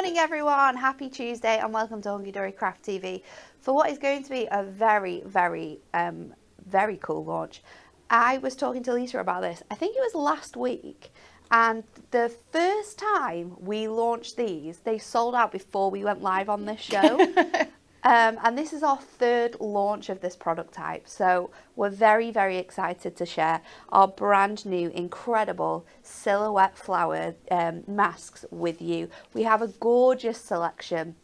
morning everyone, happy Tuesday and welcome to Hunky Dory Craft TV for what is going to be a very cool launch. I was talking to Lisa about this, I think it was last week, and the first time we launched these, they sold out before we went live on this show. And this is our third launch of this product type, so we're very excited to share our brand new incredible silhouette flower masks with you. We have a gorgeous selection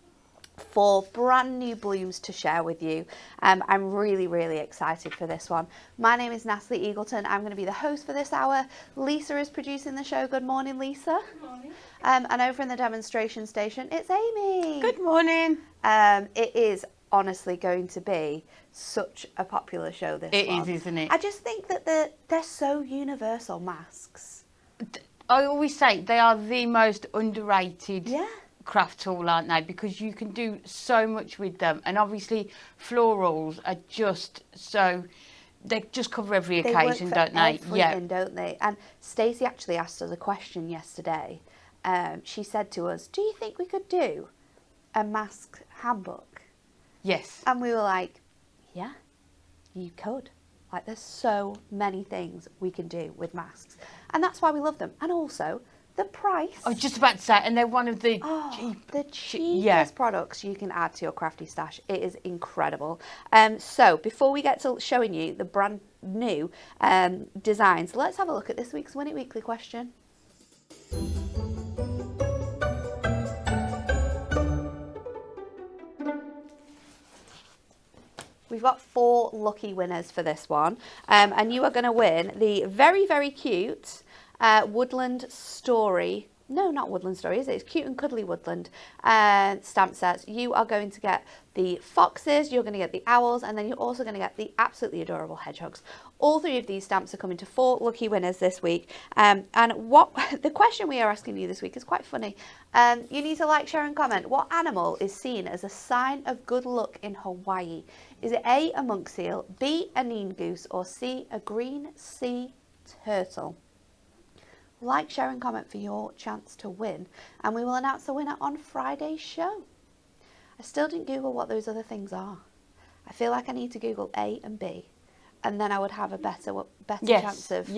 for brand new blooms to share with you. I'm really excited for this one. My name is Natalie Eagleton. I'm going to be the host for this hour. Lisa is producing the show. Good morning, Lisa. Good morning. And over in the demonstration station, it's Amy. Good morning. It is honestly going to be such a popular show, this one. It is, isn't it? I just think that they're so universal masks. I always say they are the most underrated Yeah. craft tool, aren't they? Because you can do so much with them, and obviously florals are just so, they just cover every occasion, don't they? Everything, don't they? And Stacey actually asked us a question yesterday. She said to us, do you think we could do a mask handbook? Yes. And we were like, yeah, you could. Like, there's so many things we can do with masks, and that's why we love them. And also the price. I was just about to say, and they're one of the cheapest products you can add to your crafty stash. It is incredible. So before we get to showing you the brand new designs, let's have a look at this week's Win It Weekly question. We've got 4 lucky winners for this one, and you are going to win the very cute Woodland Story. No, not Woodland Story, is it? It's Cute and Cuddly Woodland stamp sets. You are going to get the foxes, you're going to get the owls, and then you're also going to get the absolutely adorable hedgehogs. All 3 of these stamps are coming to 4 lucky winners this week. And what the question we are asking you this week is quite funny. You need to like, share and comment. What animal is seen as a sign of good luck in Hawaii? Is it A, a monk seal, B, a neen goose, or C, a green sea turtle? Like, share and comment for your chance to win, and we will announce the winner on Friday's show. I still didn't Google what those other things are. I feel like I need to Google A and B, and then I would have a better chance of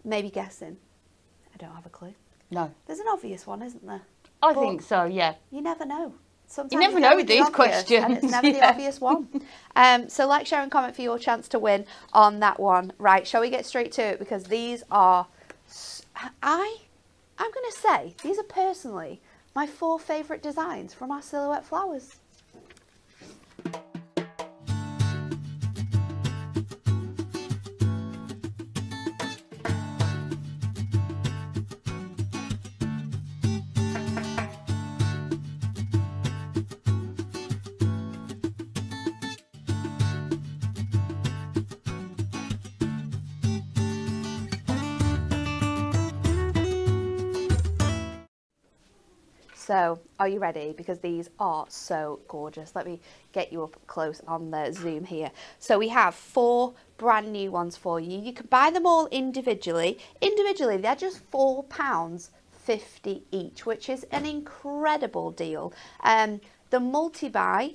maybe guessing. I don't have a clue. No. There's an obvious one, isn't there? I think so, yeah. You never know. Sometimes you never know with these questions. And it's never the obvious one. So like, share and comment for your chance to win on that one. Right, shall we get straight to it? Because these are, I'm going to say, these are personally my 4 favourite designs from our silhouette flowers. So, are you ready? Because these are so gorgeous. Let me get you up close on the zoom here. So we have 4 brand new ones for you. You can buy them all individually. Individually, they're just £4.50 each, which is an incredible deal. The multi-buy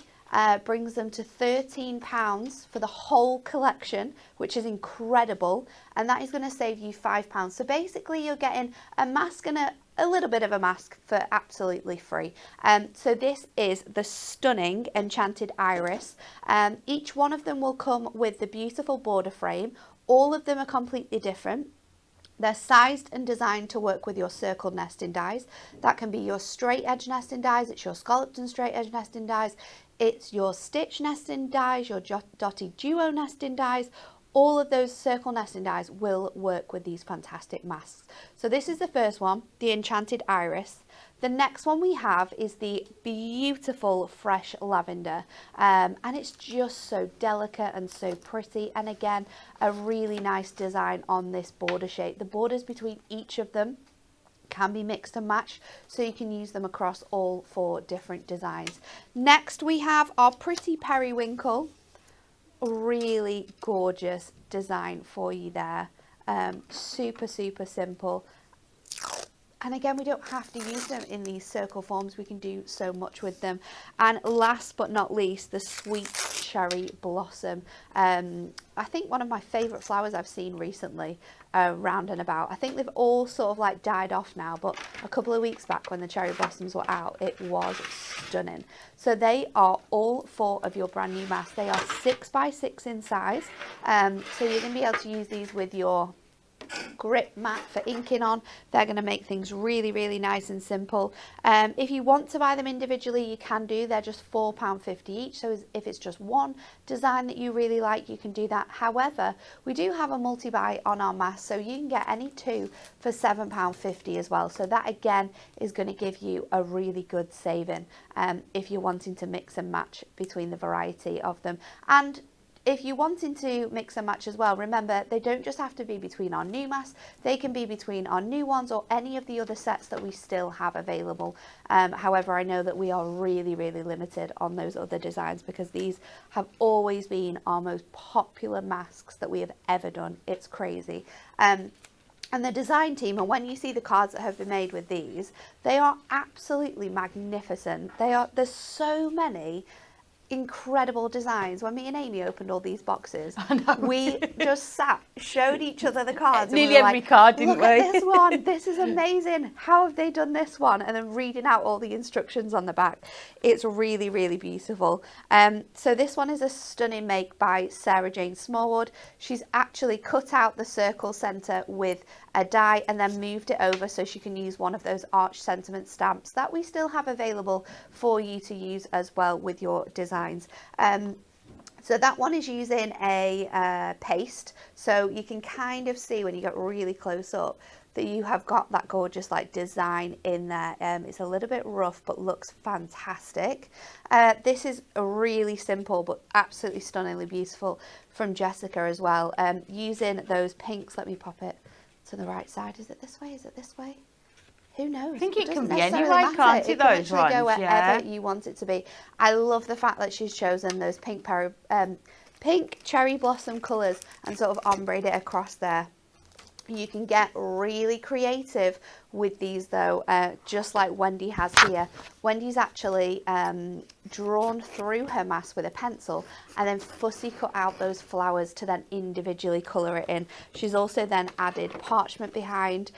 brings them to £13 for the whole collection, which is incredible, and that is going to save you £5. So basically you're getting a mask and a little bit of a mask for absolutely free. So this is the stunning Enchanted Iris. Each one of them will come with the beautiful border frame. All of them are completely different. They're sized and designed to work with your circled nesting dies. That can be your straight edge nesting dies, it's your scalloped and straight edge nesting dies, it's your stitch nesting dies, your dotted duo nesting dies. All of those circle nesting dies will work with these fantastic masks. So this is the first one, the Enchanted Iris. The next one we have is the beautiful Fresh Lavender, and it's just so delicate and so pretty, and again a really nice design on this border shape. The borders between each of them can be mixed and matched, so you can use them across all 4 different designs. Next we have our Pretty Periwinkle. Really gorgeous design for you there. Super simple. And again, we don't have to use them in these circle forms. We can do so much with them. And last but not least, the sweet cherry blossom. I think one of my favourite flowers I've seen recently round and about. I think they've all sort of like died off now, but a couple of weeks back when the cherry blossoms were out, it was stunning. So they are all 4 of your brand new masks. They are 6 by 6 in size. So you're going to be able to use these with your grip mat for inking on. They're going to make things really, really nice and simple. If you want to buy them individually, you can do. They're just £4.50 each. So if it's just one design that you really like, you can do that. However, we do have a multi-buy on our mask, so you can get any 2 for £7.50 as well. So that again is going to give you a really good saving if you're wanting to mix and match between the variety of them. And if you're wanting to mix and match as well, remember, they don't just have to be between our new masks, they can be between our new ones or any of the other sets that we still have available. However, I know that we are really, really limited on those other designs because these have always been our most popular masks that we have ever done. It's crazy. And the design team, and when you see the cards that have been made with these, they are absolutely magnificent. There's so many incredible designs. When me and Amy opened all these boxes, we just sat, showed each other the cards. Nearly every card, didn't we? Look at this one. This is amazing. How have they done this one? And then reading out all the instructions on the back. It's really, really beautiful. So this one is a stunning make by Sarah Jane Smallwood. She's actually cut out the circle centre with a die and then moved it over so she can use one of those arch sentiment stamps that we still have available for you to use as well with your designs. So that one is using a paste, so you can kind of see when you get really close up that you have got that gorgeous like design in there. It's a little bit rough but looks fantastic. This is a really simple but absolutely stunningly beautiful from Jessica as well, using those pinks. Let me pop it to the right side. Is it this way? Is it this way? Who knows? I think it can be necessarily anyway, matter. can't it, those can actually go ones? wherever Yeah. you want it to be. I love the fact that she's chosen those pink cherry blossom colours and sort of ombreed it across there. You can get really creative with these though, just like Wendy has here. Wendy's actually drawn through her mask with a pencil and then fussy cut out those flowers to then individually colour it in. She's also then added parchment behind,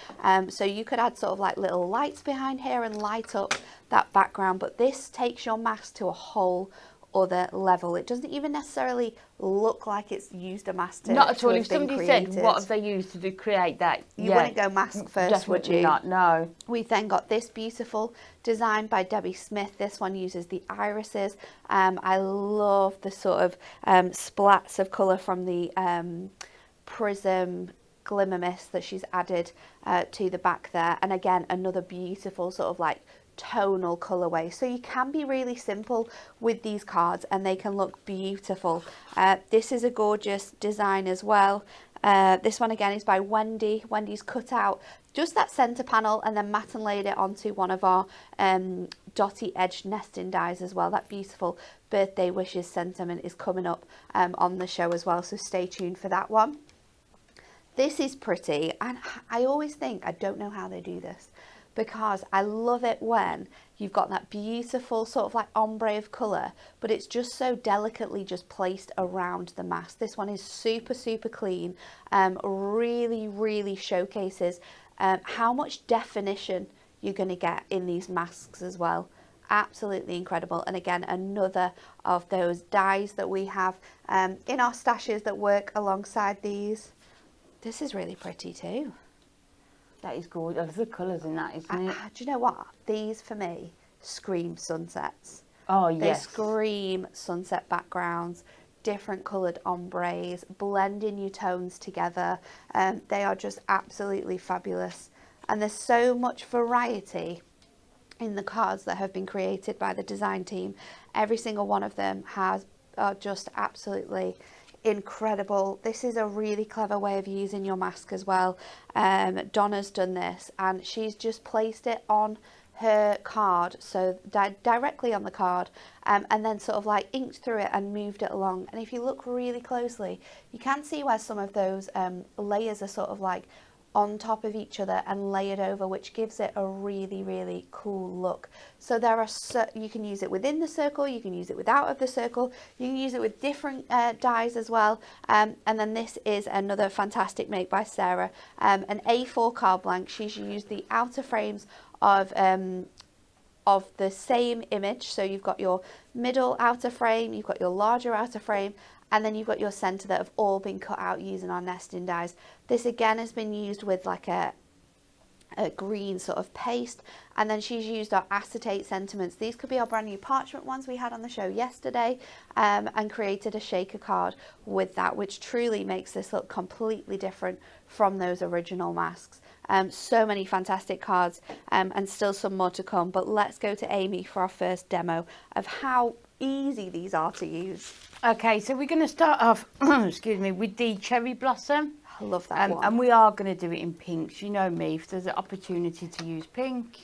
so you could add sort of like little lights behind here and light up that background, but this takes your mask to a whole other level. It doesn't even necessarily look like it's used a mask to Not at all. have If been somebody created. said, what have they used to create that? You wouldn't go mask first, would Definitely you? not, no. We've then got this beautiful design by Debbie Smith. This one uses the irises. I love the sort of splats of colour from the prism glimmer mist that she's added to the back there. And again, another beautiful sort of like tonal colorway, so you can be really simple with these cards and they can look beautiful. This is a gorgeous design as well. This one again is by Wendy. Wendy's cut out just that center panel and then matte and laid it onto one of our dotty edged nesting dies as well. That beautiful birthday wishes sentiment is coming up on the show as well, so stay tuned for that one. This is pretty, and I always think I don't know how they do this, because I love it when you've got that beautiful sort of like ombre of colour, but it's just so delicately just placed around the mask. This one is super, super clean, really, really showcases how much definition you're going to get in these masks as well. Absolutely incredible. And again, another of those dies that we have in our stashes that work alongside these. This is really pretty too. That is gorgeous. There's the colours in that, isn't it? Do you know what? These, for me, scream sunsets. Oh, They yes. scream sunset backgrounds, different coloured ombres, blending your tones together. They are just absolutely fabulous. And there's so much variety in the cards that have been created by the design team. Every single one of them are just absolutely incredible. This is a really clever way of using your mask as well. Donna's done this and she's just placed it on her card, so directly on the card, and then sort of like inked through it and moved it along. And if you look really closely, you can see where some of those layers are sort of like on top of each other and layered over, which gives it a really, really cool look. So there are you can use it within the circle, you can use it without of the circle, you can use it with different dies as well. And then this is another fantastic make by Sarah, an A4 card blank. She's used the outer frames of the same image. So you've got your middle outer frame, you've got your larger outer frame, and then you've got your center that have all been cut out using our nesting dies. This again has been used with like a green sort of paste, and then she's used our acetate sentiments. These could be our brand new parchment ones we had on the show yesterday, and created a shaker card with that, which truly makes this look completely different from those original masks. So many fantastic cards, and still some more to come, but let's go to Amy for our first demo of how easy these are to use. Okay, so we're going to start off excuse me, with the cherry blossom. I love that one. And we are going to do it in pinks. You know me, if there's an opportunity to use pink,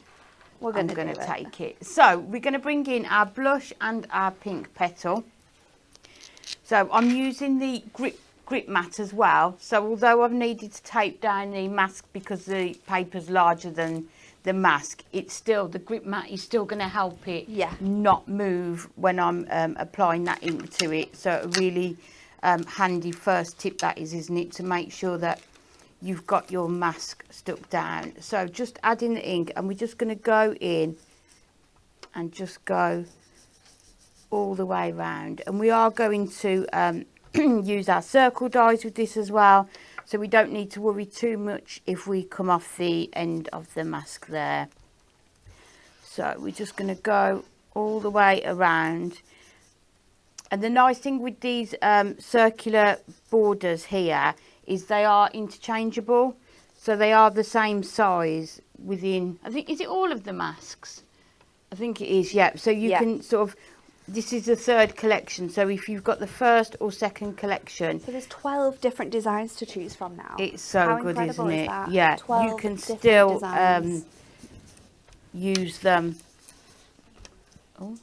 I'm going to take it. So we're going to bring in our blush and our pink petal. So I'm using the grip mat as well. So although I've needed to tape down the mask because the paper's larger than the mask, it's still, the grip mat is still going to help it not move when I'm applying that ink to it. So a really handy first tip that is, isn't it, to make sure that you've got your mask stuck down. So just adding the ink, and we're just going to go in and just go all the way around. And we are going to use our circle dies with this as well, so we don't need to worry too much if we come off the end of the mask there. So we're just going to go all the way around. And the nice thing with these circular borders here is they are interchangeable, so they are the same size within, I think, is it all of the masks? I think it is, yeah. So you can sort of, this is the third collection, so if you've got the first or second collection. So there's 12 different designs to choose from now. It's so good, isn't it? That? Yeah, you can still use them. Oh,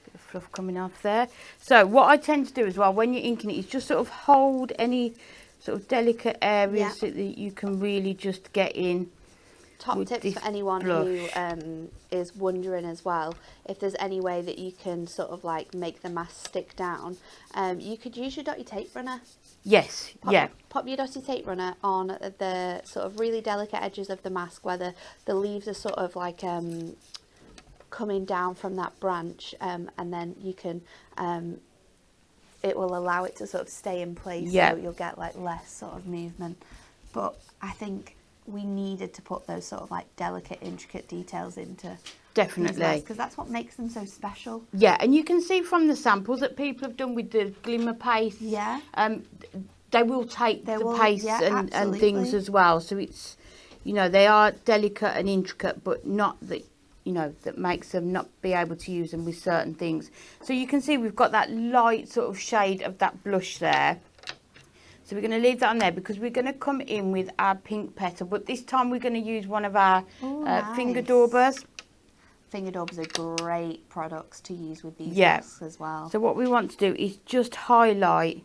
bit of fluff coming off there. So what I tend to do as well when you're inking it is just sort of hold any sort of delicate areas so that you can really just get in. Top tips for anyone who is wondering as well, if there's any way that you can sort of like make the mask stick down, you could use your dotty tape runner. Yes, Pop your dotty tape runner on the sort of really delicate edges of the mask where the leaves are sort of like coming down from that branch, and then you can it will allow it to sort of stay in place, so you'll get like less sort of movement. But I think we needed to put those sort of like delicate, intricate details into definitely, because that's what makes them so special. Yeah, and you can see from the samples that people have done with the glimmer paste. Yeah. They will take the paste and things as well. So it's, you know, they are delicate and intricate, but not that, you know, that makes them not be able to use them with certain things. So you can see we've got that light sort of shade of that blush there. So we're going to leave that on there because we're going to come in with our pink petal, but this time we're going to use one of our finger daubers. Finger daubers are great products to use with these masks as well. So what we want to do is just highlight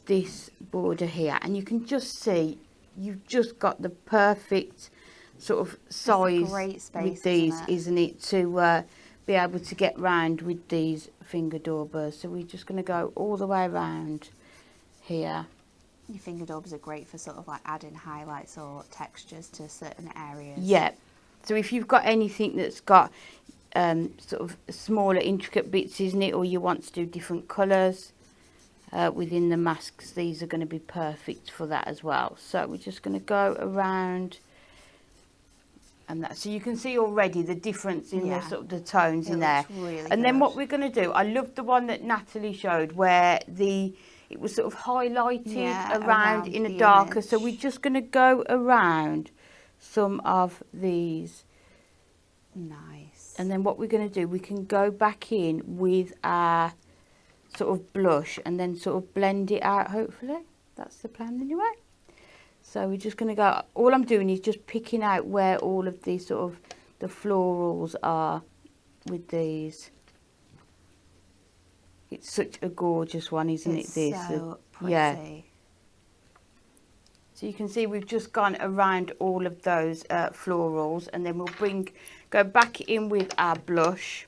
this border here, and you can just see you've just got the perfect sort of size with these, isn't it, to be able to get round with these finger daubers. So we're just going to go all the way around here. Your finger daubers are great for sort of like adding highlights or textures to certain areas. Yeah. So if you've got anything that's got sort of smaller intricate bits, isn't it, or you want to do different colours within the masks, these are going to be perfect for that as well. So we're just going to go around and that, so you can see already the difference in the sort of the tones in there. Really and then what we're going to do, I love the one that Natalie showed where it was sort of highlighted around in a darker image. So we're just going to go around some of these. Nice. And then what we're going to do, we can go back in with our sort of blush and then sort of blend it out, hopefully. That's the plan anyway. So we're just going to go, all I'm doing is just picking out where all of these sort of the florals are with these. It's such a gorgeous one, isn't it, this? So pretty. Yeah. So you can see we've just gone around all of those florals, and then we'll go back in with our blush,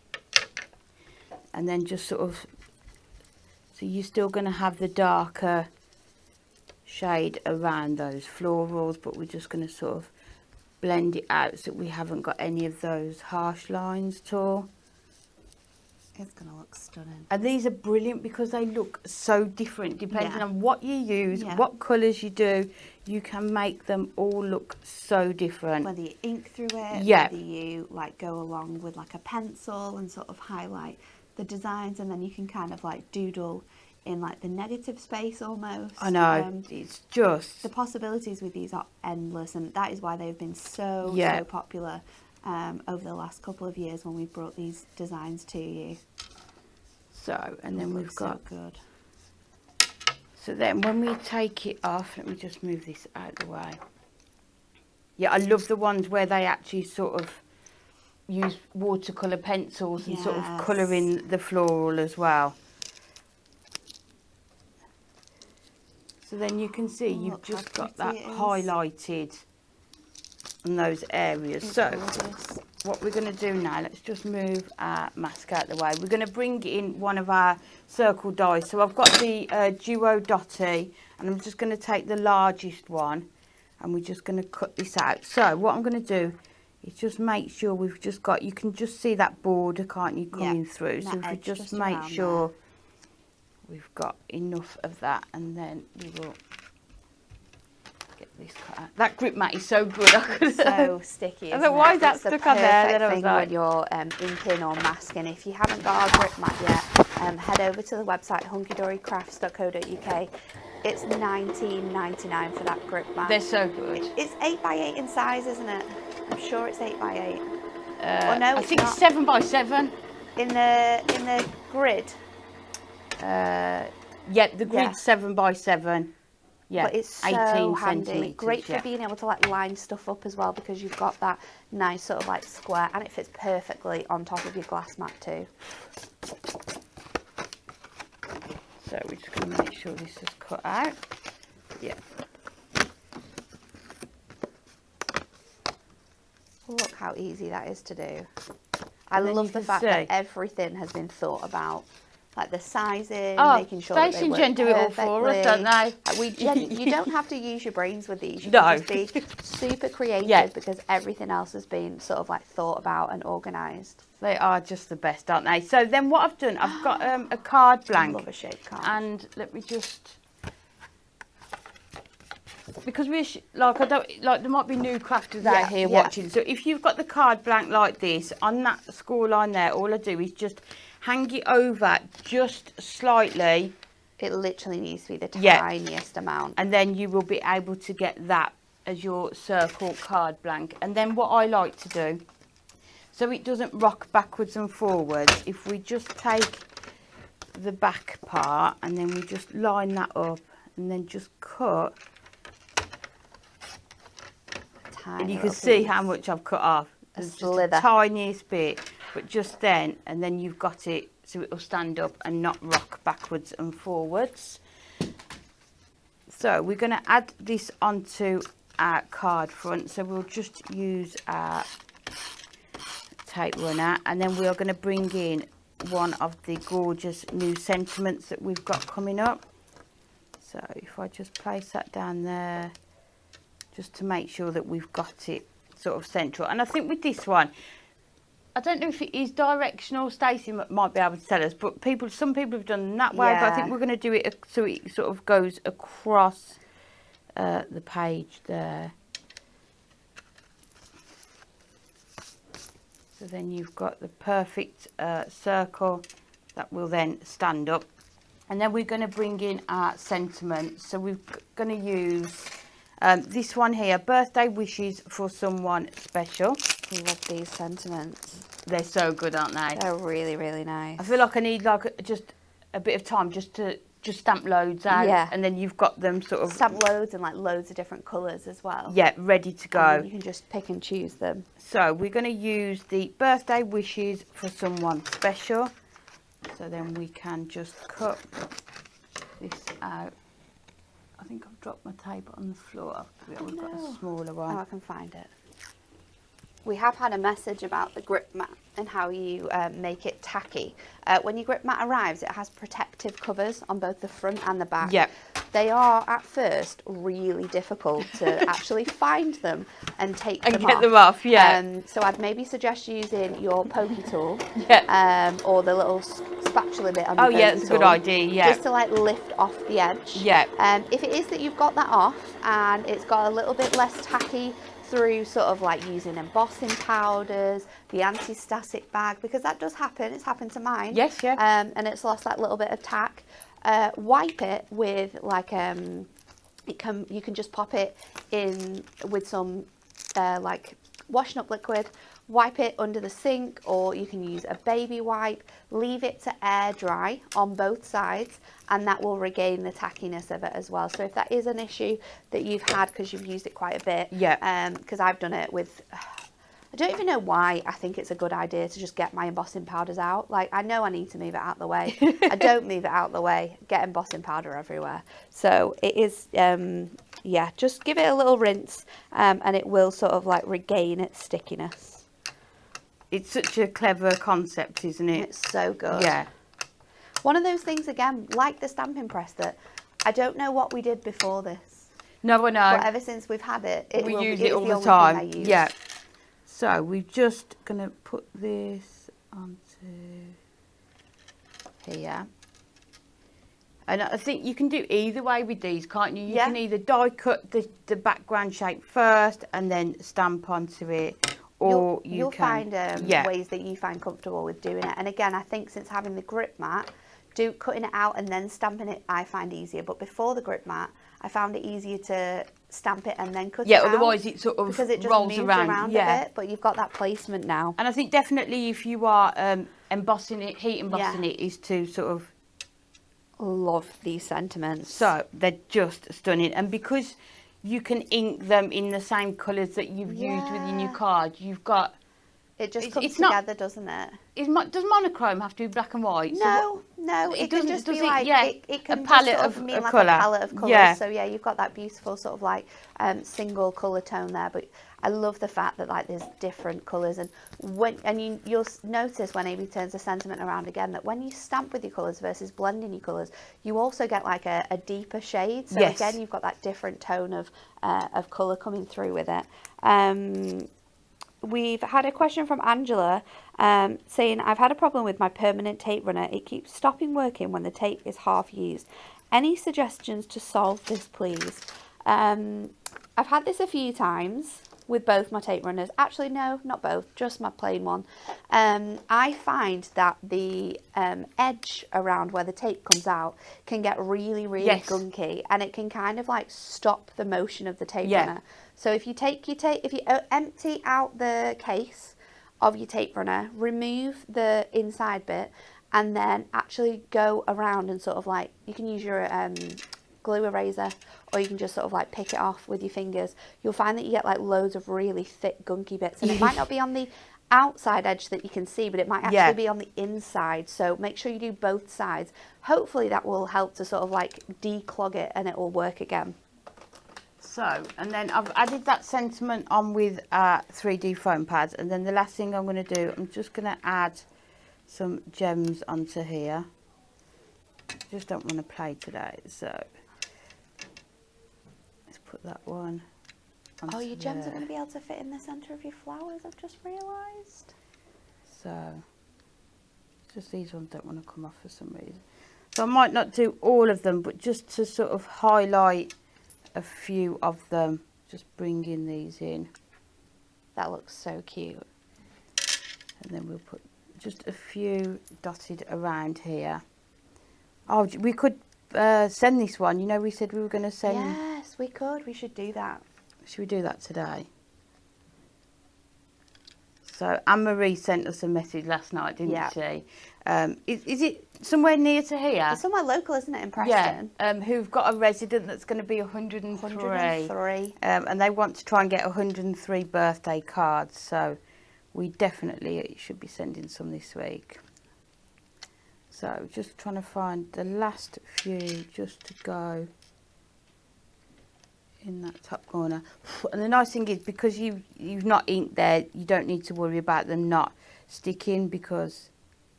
and then just sort of, so you're still going to have the darker shade around those florals, but we're just going to sort of blend it out so we haven't got any of those harsh lines at all. It's going to look stunning. And these are brilliant because they look so different depending on what you use, what colours you do. You can make them all look so different. Whether you ink through it, whether you like go along with like a pencil and sort of highlight the designs, and then you can kind of like doodle in like the negative space almost. I know, it's just... The possibilities with these are endless, and that is why they've been so popular over the last couple of years when we've brought these designs to you. So, and then we've got... So good. So then when we take it off, let me just move this out of the way. Yeah, I love the ones where they actually sort of use watercolour pencils and sort of colour in the floral as well. So then you can see you've just got that highlighted on those areas. So what we're going to do now, let's just move our mask out of the way. We're going to bring in one of our circle dies. So I've got the Duo Dotty, and I'm just going to take the largest one, and we're just going to cut this out. So what I'm going to do is just make sure we've just got, you can just see that border, can't you, coming through. So if we just make sure we've got enough of that, and then we will get this cut out. That grip mat is so good. It's so sticky. I thought, why is that stuck on there? Then I was like, when you're inking or masking. If you haven't got our grip mat yet, head over to the website hunkydorycrafts.co.uk. It's $19.99 for that grip mat. They're so good. It's 8x8 in size, isn't it? I'm sure it's 8x8. Or no, I think it's 7x7 in the grid. Yeah, the grid's 7x7. Yeah, but it's so 18 handy. centimetres. Great for being able to like line stuff up as well, because you've got that nice sort of like square, and it fits perfectly on top of your glass mat too. So we're just going to make sure this is cut out. Yeah. Look how easy that is to do. I love the fact that everything has been thought about. Like the sizing, making sure that they work Gen do it all for us, don't they? You don't have to use your brains with these. You can just be super creative because everything else has been sort of like thought about and organised. They are just the best, aren't they? So then what I've done, I've got a card blank. I love a shaped card. And let me just... Because we're like, I don't like, there might be new crafters out here watching. So if you've got the card blank like this, on that score line there, all I do is just hang it over just slightly. It literally needs to be the tiniest amount. And then you will be able to get that as your circle card blank. And then what I like to do, so it doesn't rock backwards and forwards, if we just take the back part and then we just line that up and then just cut. And you can see how much I've cut off. It's just the tiniest bit, but just then, and then you've got it so it will stand up and not rock backwards and forwards. So we're going to add this onto our card front. So we'll just use our tape runner, and then we are going to bring in one of the gorgeous new sentiments that we've got coming up. So if I just place that down there, just to make sure that we've got it sort of central. And I think with this one, I don't know if it is directional. Stacey might be able to tell us, but some people have done that way. But I think we're going to do it so it sort of goes across the page there. So then you've got the perfect circle that will then stand up. And then we're going to bring in our sentiments. So we're going to use this one here, birthday wishes for someone special. I love these sentiments. They're so good, aren't they? They're really, really nice. I feel like I need like just a bit of time just to stamp loads out. Yeah. And then you've got them sort of... Stamp loads and like loads of different colours as well. Yeah, ready to go. And you can just pick and choose them. So we're going to use the birthday wishes for someone special. So then we can just cut this out I think I've dropped my tape on the floor. We've got no. a smaller Oh, one. I can find it. We have had a message about the grip mat and how you make it tacky. When your grip mat arrives, it has protective covers on both the front and the back. Yep. They are at first really difficult to actually find them and take them off. And get them off, yeah. So I'd maybe suggest using your pokey tool, Yeah. or the little spatula bit on the Oh pokey yeah, that's a good tool, idea. Yeah. just to like lift off the edge. Yeah. If it is that you've got that off and it's got a little bit less tacky through sort of like using embossing powders, the anti-static bag, because that does happen. It's happened to mine. Yes, yeah. And it's lost that little bit of tack. Wipe it with like you can just pop it in with some like washing up liquid, wipe it under the sink, or you can use a baby wipe, leave it to air dry on both sides, and that will regain the tackiness of it as well. So if that is an issue that you've had because you've used it quite a bit, because I've done it with, I don't even know why I think it's a good idea to just get my embossing powders out. Like, I know I need to move it out of the way. I don't move it out of the way, get embossing powder everywhere. So it is, yeah, just give it a little rinse, and it will sort of like regain its stickiness. It's such a clever concept, isn't it? It's so good. Yeah. One of those things, again, like the stamping press, that I don't know what we did before this. No, I know. But ever since we've had it, we use it all the time. Yeah. So we're just going to put this onto here. And I think you can do either way with these, can't you? You can either die cut the background shape first and then stamp onto it. Or you'll find ways that you find comfortable with doing it. And again, I think since having the grip mat, cutting it out and then stamping it, I find easier. But before the grip mat, I found it easier to stamp it and then cut it out. Yeah, otherwise it sort of because it just rolls moves around a bit. But you've got that placement now. And I think definitely if you are embossing it, heat embossing it, is to sort of love these sentiments. So they're just stunning. And because you can ink them in the same colours that you've used within your card, you've got... It just comes together, doesn't it? Does monochrome have to be black and white? No, no. It can just be like, it can a palette just sort of mean like colour. a palette of colours. Yeah. So yeah, you've got that beautiful sort of like single colour tone there. But I love the fact that like there's different colours, and you'll notice when Amy turns the sentiment around again that when you stamp with your colours versus blending your colours, you also get like a deeper shade. So again, you've got that different tone of colour coming through with it. We've had a question from Angela saying, I've had a problem with my permanent tape runner. It keeps stopping working when the tape is half used. Any suggestions to solve this, please? I've had this a few times with both my tape runners. Actually, no, not both, just my plain one. I find that the edge around where the tape comes out can get really, really gunky, and it can kind of like stop the motion of the tape runner. So if you take your tape, if you empty out the case of your tape runner, remove the inside bit, and then actually go around and sort of like, you can use your glue eraser, or you can just sort of like pick it off with your fingers. You'll find that you get like loads of really thick gunky bits, and it might not be on the outside edge that you can see, but it might actually be on the inside. So make sure you do both sides. Hopefully that will help to sort of like declog it and it will work again. So, and then I've added that sentiment on with 3D foam pads, and then the last thing I'm going to do, I'm just going to add some gems onto here. Just don't want to play today, so let's put that one onto your gems there. are going to be able to fit in the centre of your flowers, I've just realised. So, just these ones don't want to come off for some reason. So I might not do all of them, but just to sort of highlight a few of them, just bringing these in. That looks so cute. And then we'll put just a few dotted around here. Oh, we could send this one. You know, we said we were going to send... Yes, we could. We should do that. Should we do that today? So Anne-Marie sent us a message last night, didn't she? Is it somewhere near to here? It's somewhere local, isn't it, in Preston? Yeah, who've got a resident that's going to be 103. 103. And they want to try and get 103 birthday cards. So we definitely should be sending some this week. So just trying to find the last few just to go in that top corner. And the nice thing is, because you've not inked there, you don't need to worry about them not sticking, because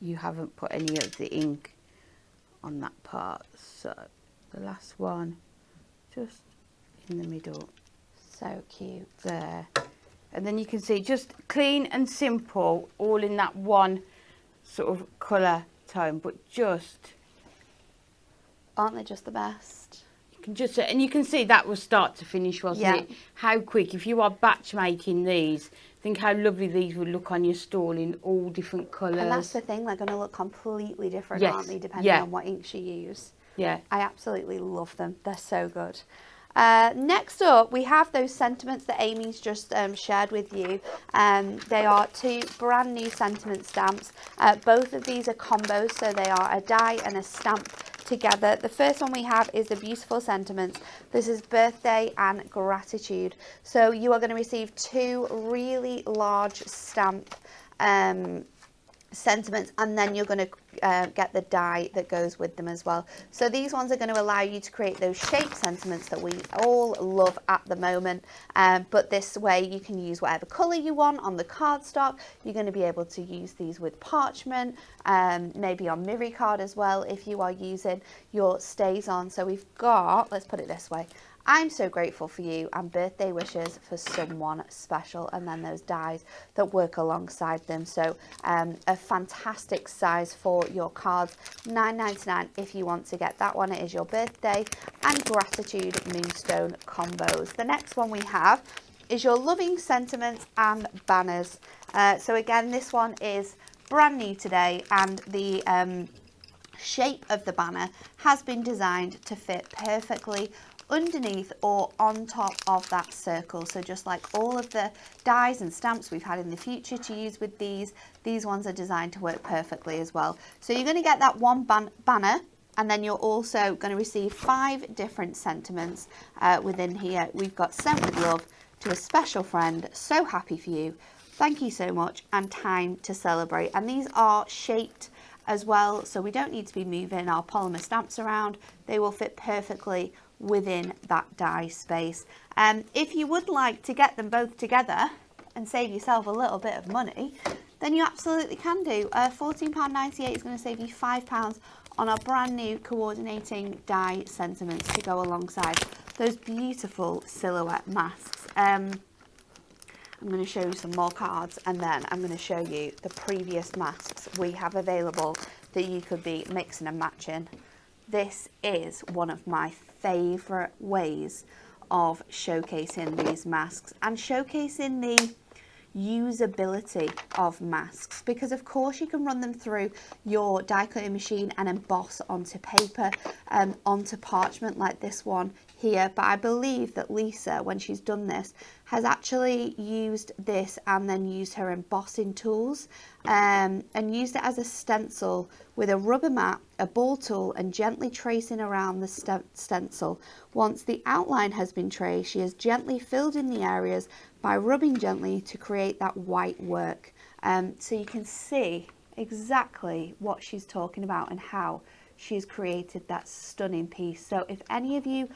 you haven't put any of the ink on that part. So the last one, just in the middle. So cute. There. And then you can see, just clean and simple, all in that one sort of colour tone, but just... Aren't they just the best? You can just, and you can see that was start to finish, wasn't it? How quick. If you are batch making these, think how lovely these would look on your stall in all different colours. And that's the thing, they're going to look completely different, Yes. aren't they, depending on what inks you use. Yeah. I absolutely love them. They're so good. Next up, we have those sentiments that Amy's just shared with you. They are 2 brand new sentiment stamps. Both of these are combos, so they are a die and a stamp together. The first one we have is the beautiful sentiments. This is birthday and gratitude. So you are going to receive 2 really large stamp sentiments, and then you're going to get the die that goes with them as well. So these ones are going to allow you to create those shape sentiments that we all love at the moment, but this way you can use whatever colour you want on the cardstock. You're going to be able to use these with parchment, maybe on Miri card as well if you are using your stays on. So we've got, let's put it this way, I'm so grateful for you, and birthday wishes for someone special, and then those dies that work alongside them. So a fantastic size for your cards, $9.99 if you want to get that one. It is your birthday and gratitude moonstone combos. The next one we have is your loving sentiments and banners. So again, this one is brand new today, and the shape of the banner has been designed to fit perfectly underneath or on top of that circle. So just like all of the dies and stamps we've had in the future to use with these ones are designed to work perfectly as well. So you're going to get that one banner, and then you're also going to receive 5 different sentiments within here. We've got sent with love, to a special friend, so happy for you, thank you so much, and time to celebrate. And these are shaped as well, so we don't need to be moving our polymer stamps around. They will fit perfectly within that die space. If you would like to get them both together and save yourself a little bit of money, then you absolutely can do. £14.98 is going to save you £5 on our brand new coordinating die sentiments to go alongside those beautiful silhouette masks. I'm going to show you some more cards, and then I'm going to show you the previous masks we have available that you could be mixing and matching. This is one of my favourite ways of showcasing these masks and showcasing the usability of masks, because of course you can run them through your die cutting machine and emboss onto paper, onto parchment like this one here, but I believe that Lisa, when she's done this, has actually used this and then used her embossing tools and used it as a stencil with a rubber mat, a ball tool, and gently tracing around the stencil. Once the outline has been traced, she has gently filled in the areas by rubbing gently to create that white work. So you can see exactly what she's talking about and how she's created that stunning piece. So if any of you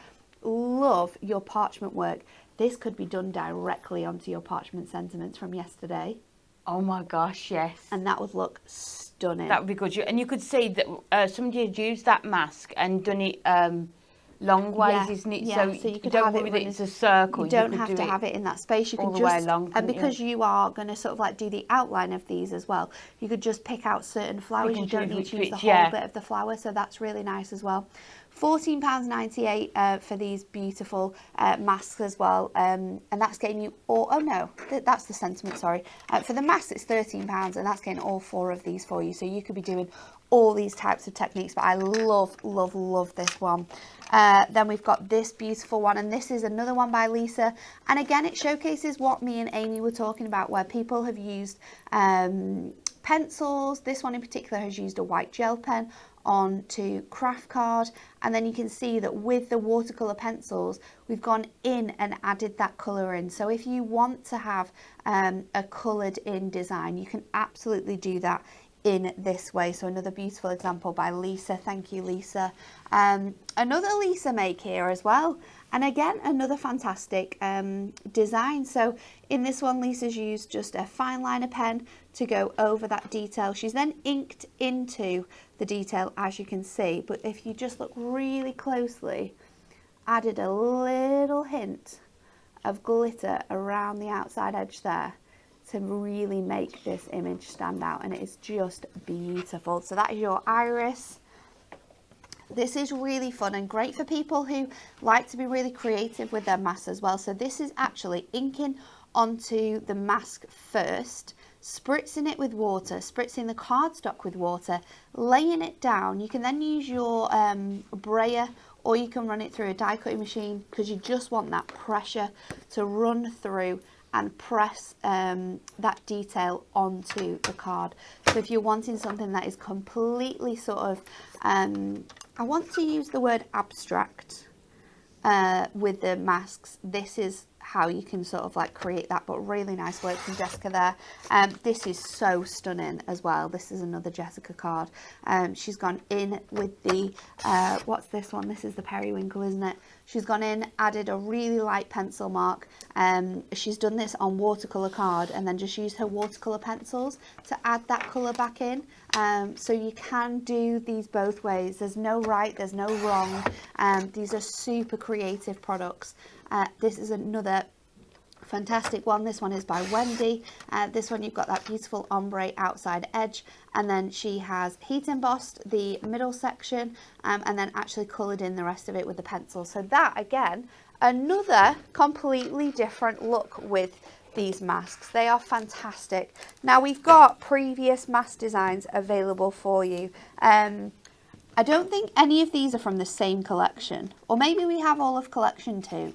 love your parchment work, this could be done directly onto your parchment sentiments from yesterday. Oh my gosh, yes. And that would look stunning. That would be good. And you could see that somebody had used that mask and done it long ways, isn't it? Yeah. So you could don't have worry it that it's a circle. You don't have to have it in that space. You can just, way along, and because you are going to sort of like do the outline of these as well, you could just pick out certain flowers. You don't need to use the whole bit of the flower, so that's really nice as well. £14.98 for these beautiful masks as well, and that's getting you all, oh no, that's the sentiment, sorry. For the masks it's £13, and that's getting all 4 of these for you, so you could be doing all these types of techniques, but I love, love, love this one. Then we've got this beautiful one, and this is another one by Lisa, and again it showcases what me and Amy were talking about, where people have used pencils. This one in particular has used a white gel pen onto craft card, and then you can see that with the watercolor pencils we've gone in and added that color in. So if you want to have a colored in design, you can absolutely do that in this way. So another beautiful example by Lisa. Thank you, Lisa. Another Lisa make here as well. And again, another fantastic design. So in this one, Lisa's used just a fine liner pen to go over that detail. She's then inked into the detail, as you can see. But if you just look really closely, added a little hint of glitter around the outside edge there to really make this image stand out, and it is just beautiful. So that is your iris. This is really fun and great for people who like to be really creative with their masks as well. So this is actually inking onto the mask first, spritzing it with water, spritzing the cardstock with water, laying it down. You can then use your brayer, or you can run it through a die cutting machine, because you just want that pressure to run through and press that detail onto the card. So if you're wanting something that is completely sort of, I want to use the word abstract with the masks, this is how you can sort of like create that. But really nice work from Jessica there. This is so stunning as well. This is another Jessica card. She's gone in with the what's this one? This is the periwinkle, isn't it? She's gone in, added a really light pencil mark. She's done this on watercolour card and then just used her watercolour pencils to add that colour back in. So you can do these both ways. There's no right, there's no wrong. These are super creative products. This is another fantastic one. This one is by Wendy. This one you've got that beautiful ombre outside edge, and then she has heat embossed the middle section and then actually coloured in the rest of it with the pencil. So that, again, another completely different look with these masks. They are fantastic. Now we've got previous mask designs available for you. I don't think any of these are from the same collection, or maybe we have all of collection 2.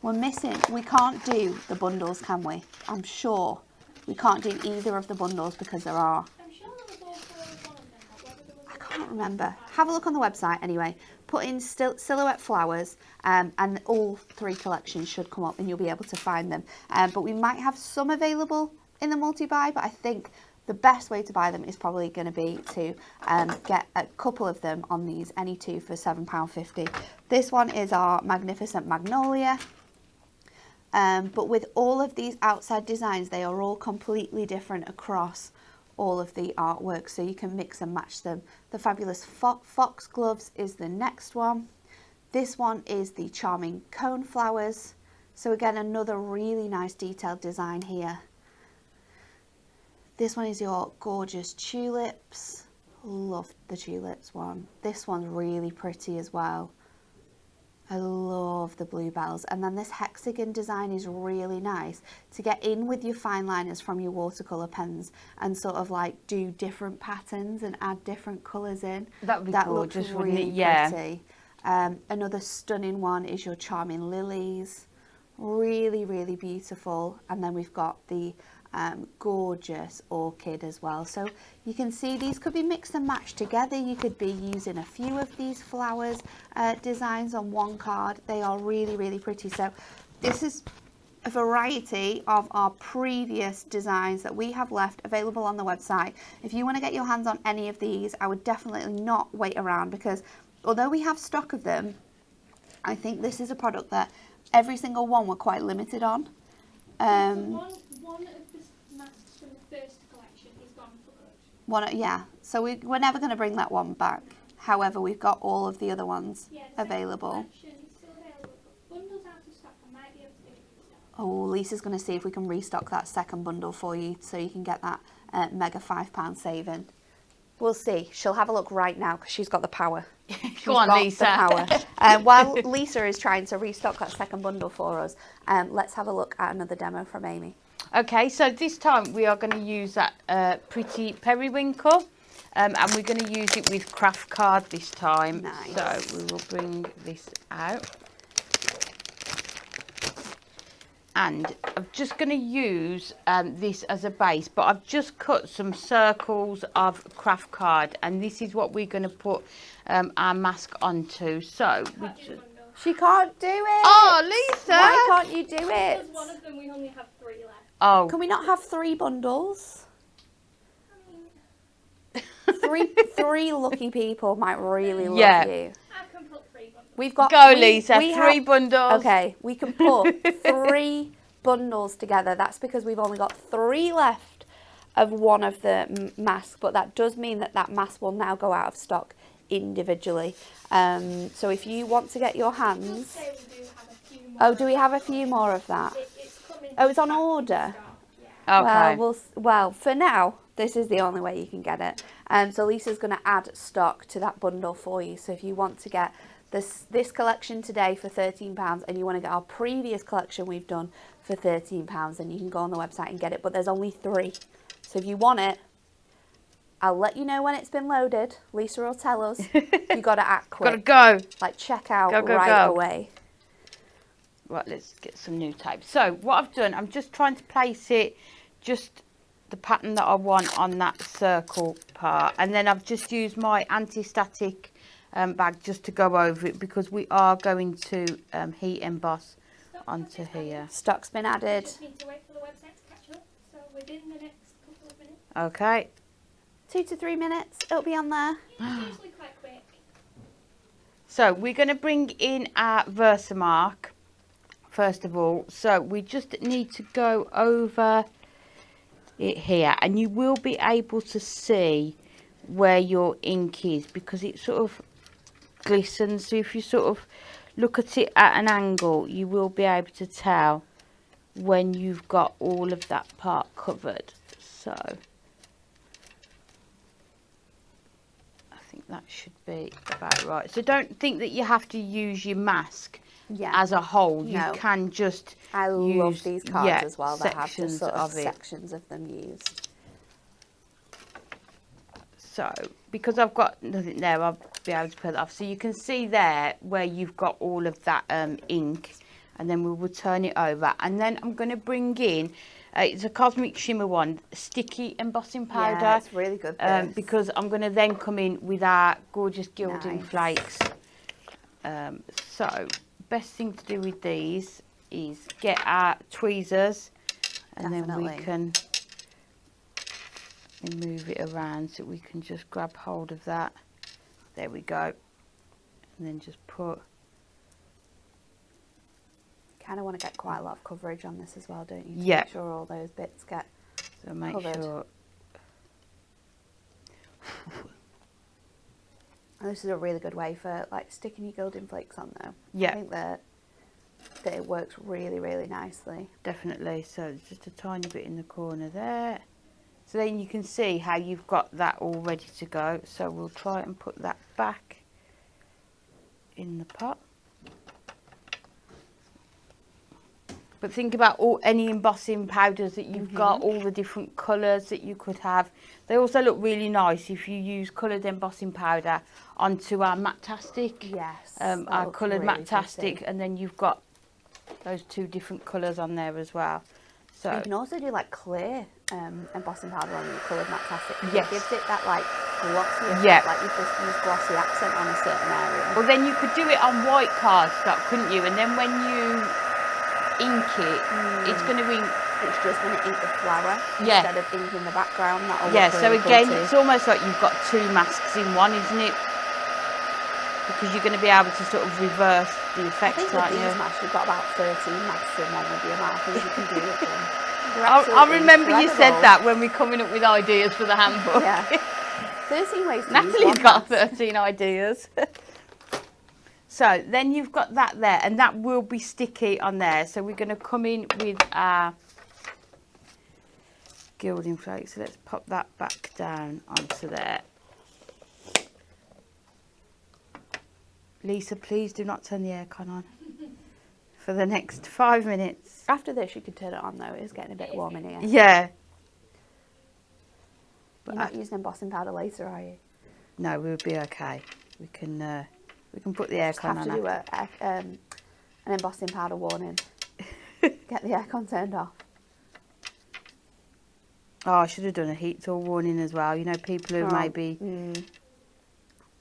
We're missing, we can't do the bundles, can we? I'm sure we can't do either of the bundles because there are. I'm sure there was also one of them. I can't remember. Have a look on the website anyway. Put in silhouette flowers and all 3 collections should come up and you'll be able to find them. But we might have some available in the multi-buy, but I think the best way to buy them is probably going to be to get a couple of them on these, any 2 for £7.50. This one is our Magnificent Magnolia. But with all of these outside designs, they are all completely different across all of the artwork, so you can mix and match them. The Fabulous Fox Gloves is the next one. This one is the Charming Cone Flowers. So again, another really nice detailed design here. This one is your Gorgeous Tulips. Love the tulips one. This one's really pretty as well. I love the bluebells. And then this hexagon design is really nice to get in with your fine liners from your watercolour pens and sort of like do different patterns and add different colours in. That would be gorgeous, looks wouldn't really it? Yeah. pretty. Another stunning one is your Charming Lilies. Really, really beautiful. And then we've got the gorgeous orchid as well. So you can see these could be mixed and matched together. You could be using a few of these flowers designs on one card. They are really, really pretty. So this is a variety of our previous designs that we have left available on the website. If you want to get your hands on any of these, I would definitely not wait around, because although we have stock of them, I think this is a product that every single one we're quite limited on. One of the masks from the first collection is gone for good. Yeah, so we're never going to bring that one back. However, we've got all of the other ones available. Still available, but bundles out of stock. I might be able to get it restocked. Oh, Lisa's going to see if we can restock that second bundle for you so you can get that mega £5 saving. We'll see. She'll have a look right now because she's got the power. Go on, Lisa. The power. While Lisa is trying to restock that second bundle for us, let's have a look at another demo from Amy. Okay, so this time we are going to use that pretty periwinkle, and we're going to use it with craft card this time. Nice. So we will bring this out. And I'm just going to use this as a base, but I've just cut some circles of craft card, and this is what we're going to put our mask onto. So She can't do it. Oh, Lisa! Why can't you do it? Because one of them we only have 3 left. Oh. Can we not have 3 bundles? Three lucky people might really love you. I can put 3 bundles. We've got Go, Lisa. 3 bundles. Okay, we can put 3 bundles together. That's because we've only got 3 left of one of the masks, but that does mean that that mask will now go out of stock individually. So if you want to get your hands... Oh, do we have a few more of that? Oh, it's on order. Okay. Well, for now, this is the only way you can get it. So Lisa's going to add stock to that bundle for you. So if you want to get this collection today for £13 and you want to get our previous collection we've done for £13, then you can go on the website and get it. But there's only 3. So if you want it, I'll let you know when it's been loaded. Lisa will tell us. You got to act quick. Got to go. Like check out go, right go. away. Right, let's get some new tape. So what I've done, I'm just trying to place it just the pattern that I want on that circle part, and then I've just used my anti-static bag just to go over it, because we are going to heat emboss onto here. Stock's been added. Just need to wait for the website to catch up. So within the next couple of minutes. Okay. 2 to 3 minutes, it'll be on there. Yeah, it's usually quite quick. So we're going to bring in our Versamark first of all. So we just need to go over it here, and you will be able to see where your ink is, because it sort of glistens. So if you sort of look at it at an angle, you will be able to tell when you've got all of that part covered. So I think that should be about right. So don't think that you have to use your mask as a whole. You can just love these cards as well that have the sections sort of of it. sections of them used. So because I've got nothing there, I'll be able to put it off. So you can see there where you've got all of that ink, and then we will turn it over, and then I'm going to bring in it's a Cosmic Shimmer one, sticky embossing powder. Yeah, it's really good. Because I'm going to then come in with our gorgeous gilding flakes. So best thing to do with these is get our tweezers, and then we can move it around so we can just grab hold of that. There we go. And then just put. Kind of want to get quite a lot of coverage on this as well, don't you? To Yeah. make sure all those bits get So make covered. sure. And this is a really good way for like sticking your gilding flakes on though. Yeah. I think that it works really, really nicely. Definitely. So just a tiny bit in the corner there. So then you can see how you've got that all ready to go. So we'll try and put that back in the pot. But think about any embossing powders that you've got, all the different colours that you could have. They also look really nice if you use coloured embossing powder onto our Matte-tastic. Yes. Our coloured really Matte-tastic, pretty. and then you've got those 2 different colours on there as well. So you can also do like clear embossing powder on your coloured Matte-tastic. Yes. It gives it that like glossy effect, Yeah. like you've just used glossy accent on a certain area. well, then you could do it on white cardstock, couldn't you? And then when you ink it, it's going to ink. It's just going to ink the flower Yeah. instead of inking the background. That'll Yeah, look so really again, cool too. it's almost like you've got 2 masks in one, isn't it? Because you're going to be able to sort of reverse the I effects, think with aren't these you? masks, you've got about 13 masks in one with the amount of things you can do with them. They're I absolutely remember you said incredible. that when we're coming up with ideas for the handbook. Yeah. 13 ways to use Natalie's one got mask. 13 ideas. So then you've got that there, and that will be sticky on there. So we're going to come in with our gilding flakes. So let's pop that back down onto there. Lisa, please do not turn the aircon on for the next 5 minutes. After this, you can turn it on though. It is getting a bit warm in here. Yeah. You're not using embossing powder later, are you? No, we'll be okay. We can put the Just aircon have to on. do an embossing powder warning. Get the aircon turned off. Oh, I should have done a heat tool warning as well. You know, people who maybe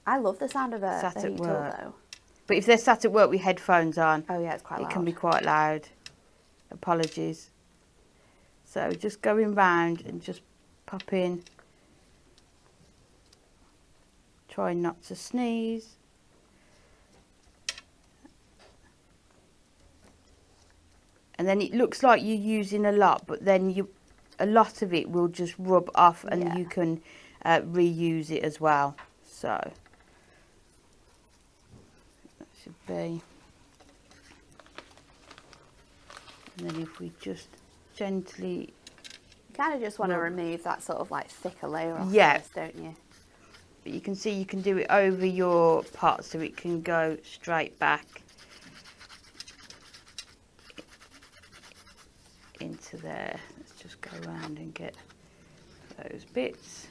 I love the sound of sat a at heat tool work. though. But if they're sat at work with headphones on, Oh yeah, it's quite it loud. can be quite loud. Apologies. So just going round and just pop in. Try not to sneeze. And then it looks like you're using a lot, but then a lot of it will just rub off, and you can reuse it as well. So that should be. And then if we just gently, You kind of just want to remove that sort of like thicker layer off this, don't you? But you can see you can do it over your pot, so it can go straight back into there. Let's just go around and get those bits.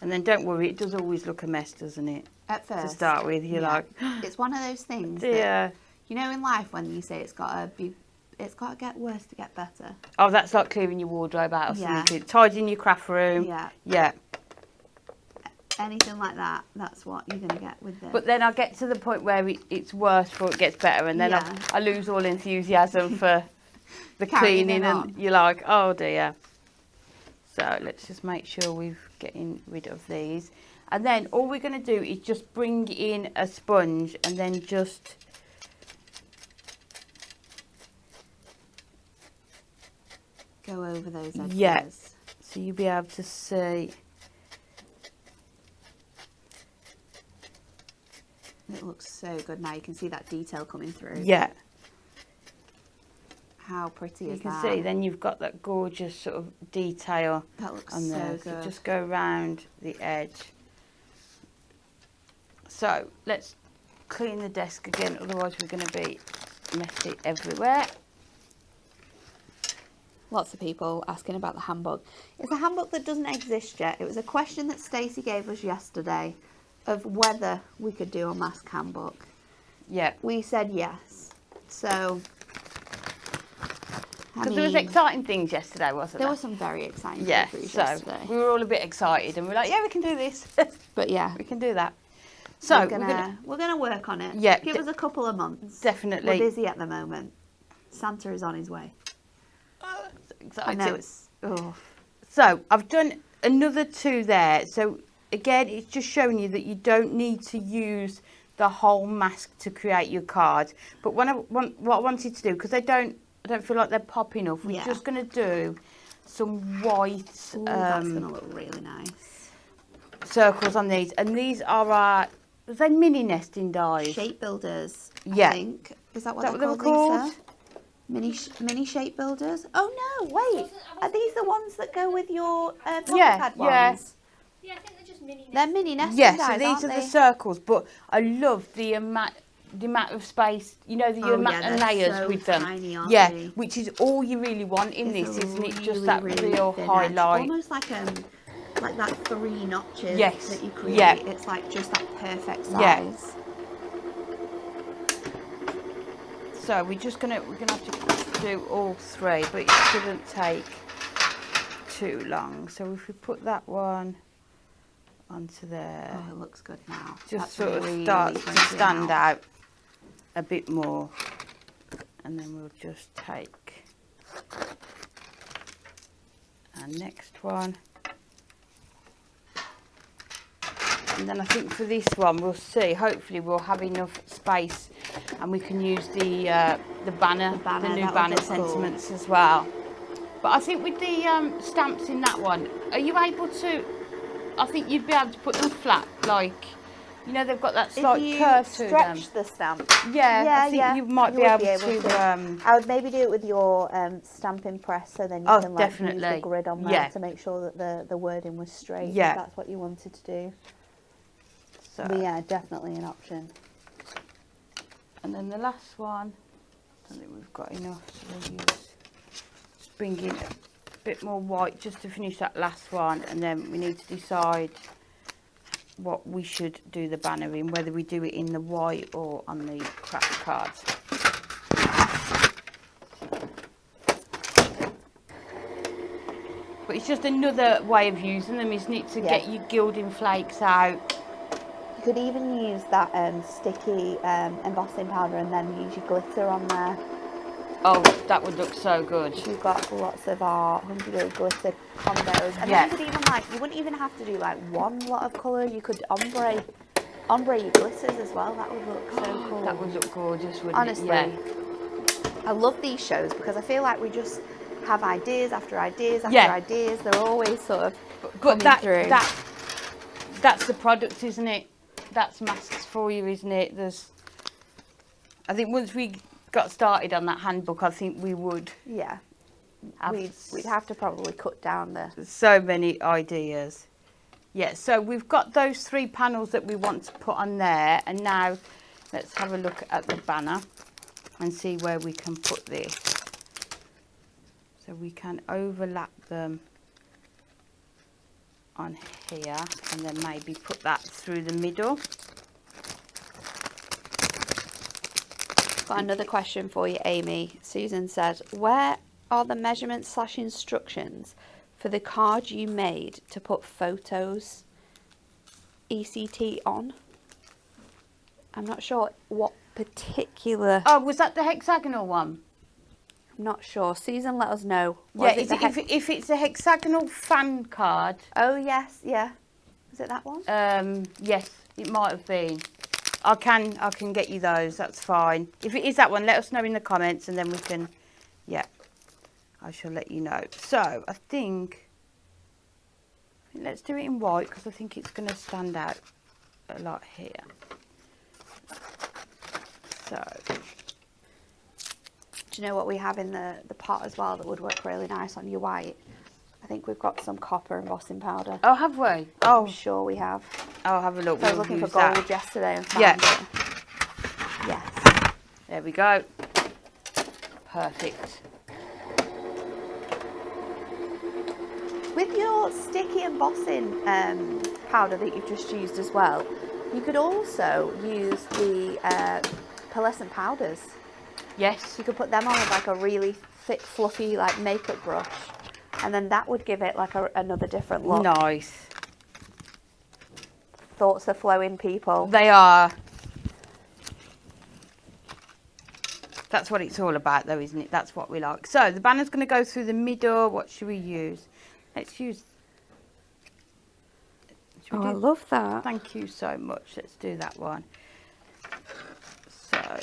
And then don't worry, it does always look a mess, doesn't it? At first. To start with, you're like, it's one of those things dear. that, you know, in life when you say it's got to get worse to get better. Oh, that's like clearing your wardrobe out or something. Tidying your craft room. Yeah. Anything like that, that's what you're going to get with this. But then I get to the point where it's worse before it gets better, and then I lose all enthusiasm for the cleaning, and you're like, oh dear. So let's just make sure we're getting rid of these. And then all we're going to do is just bring in a sponge and then just go over those edges. Yeah, so you'll be able to see. It looks so good now. You can see that detail coming through. Yeah. How pretty is that? You can see then you've got that gorgeous sort of detail that looks on there. so good. So just go around the edge. So let's clean the desk again, otherwise we're going to be messy everywhere. Lots of people asking about the handbook. It's a handbook that doesn't exist yet. It was a question that Stacey gave us yesterday of whether we could do a mask handbook. Yeah. We said yes. So, because there was exciting things yesterday, wasn't there? There were some very exciting things so yesterday. we were all a bit excited and we were like, yeah, we can do this. But yeah, we can do that. So we're gonna work on it. Yeah, give us a couple of months. Definitely. We're busy at the moment. Santa is on his way. Exciting. I know it's. Oh. So I've done another 2 there. So again, it's just showing you that you don't need to use the whole mask to create your card. But what I wanted to do, because I don't feel like they're popping enough, we're just going to do some white. Ooh, that's going to look really nice. Circles on these, and these are our mini nesting dies. Shape builders. Yeah. I think. Is that what they're called, Lisa? Mini shape builders. Oh no! Wait, are these the ones that go with your pocket pad ones? Yeah, I think they're just mini. They're mini nesting dies, so these are the circles. But I love the amount of space. You know, the amount of layers so with them. Tiny, aren't they? They? Which is all you really want in this, isn't it? Just that really real thin highlight. Edge. Almost like that 3 notches that you create. Yeah. It's like just that perfect size. Yeah. So we're gonna have to do all 3, but it shouldn't take too long. So if we put that one onto there, Oh, it looks good now. just That's sort of really starts to bringing it stand out a bit more, and then we'll just take our next one. And then I think for this one, we'll see. Hopefully, we'll have enough space, and we can use the banner, the new banner sentiments as well. But I think with the stamps in that one, are you able to? I think you'd be able to put them flat, like you know, they've got that slight curve to them. If you stretch the stamp. Yeah, I think you might be able to. I would maybe do it with your stamping press, so then you can like use the grid on there to make sure that the wording was straight. Yeah, if that's what you wanted to do. So. But yeah, definitely an option. And then the last one, I don't think we've got enough, so we'll just bring in a bit more white just to finish that last one, and then we need to decide what we should do the banner in, whether we do it in the white or on the craft cards. But it's just another way of using them, isn't it, to get your gilding flakes out. You could even use that sticky embossing powder and then use your glitter on there. Oh, that would look so good. We've got lots of our 100 glitter combos. And Yeah. then you could even like, you wouldn't even have to do like one lot of colour. You could ombre your glitters as well. That would look so cool. That would look gorgeous, wouldn't Honestly, it? I love these shows because I feel like we just have ideas after ideas after Yeah. ideas. They're always sort of But coming through. that's the product, isn't it? That's masks for you, isn't it? I think once we got started on that handbook, I think we would Yeah. have We'd have to probably cut down the... so many ideas. Yeah, so we've got those 3 panels that we want to put on there, and now let's have a look at the banner and see where we can put this. So we can overlap them on here and then maybe put that through the middle. Got another question for you, Amy. Susan said, where are the measurements/instructions for the card you made to put photos ECT on? I'm not sure what particular... Oh, was that the hexagonal one? I'm not sure. Susan, let us know. Yeah, if it's a hexagonal fan card. Oh, yes, yeah. Was it that one? Yes, it might have been. I can get you those, that's fine. If it is that one, let us know in the comments and then we can, yeah, I shall let you know. So, I think let's do it in white because I think it's going to stand out a lot here. So, do you know what we have in the pot as well that would work really nice on your white? I think we've got some copper embossing powder. oh, have we? I'm sure we have. I'll have a look. So I was looking for gold yesterday and found it. Yes. There we go. Perfect. With your sticky embossing powder that you've just used as well, you could also use the pearlescent powders. Yes. You could put them on with like a really thick, fluffy like makeup brush, and then that would give it like another different look. Nice. Thoughts are flowing, people. They are. That's what it's all about though, isn't it? That's what we like. So the banner's going to go through the middle. What should we use? Let's use... Oh, I love that. Thank you so much. Let's do that one. So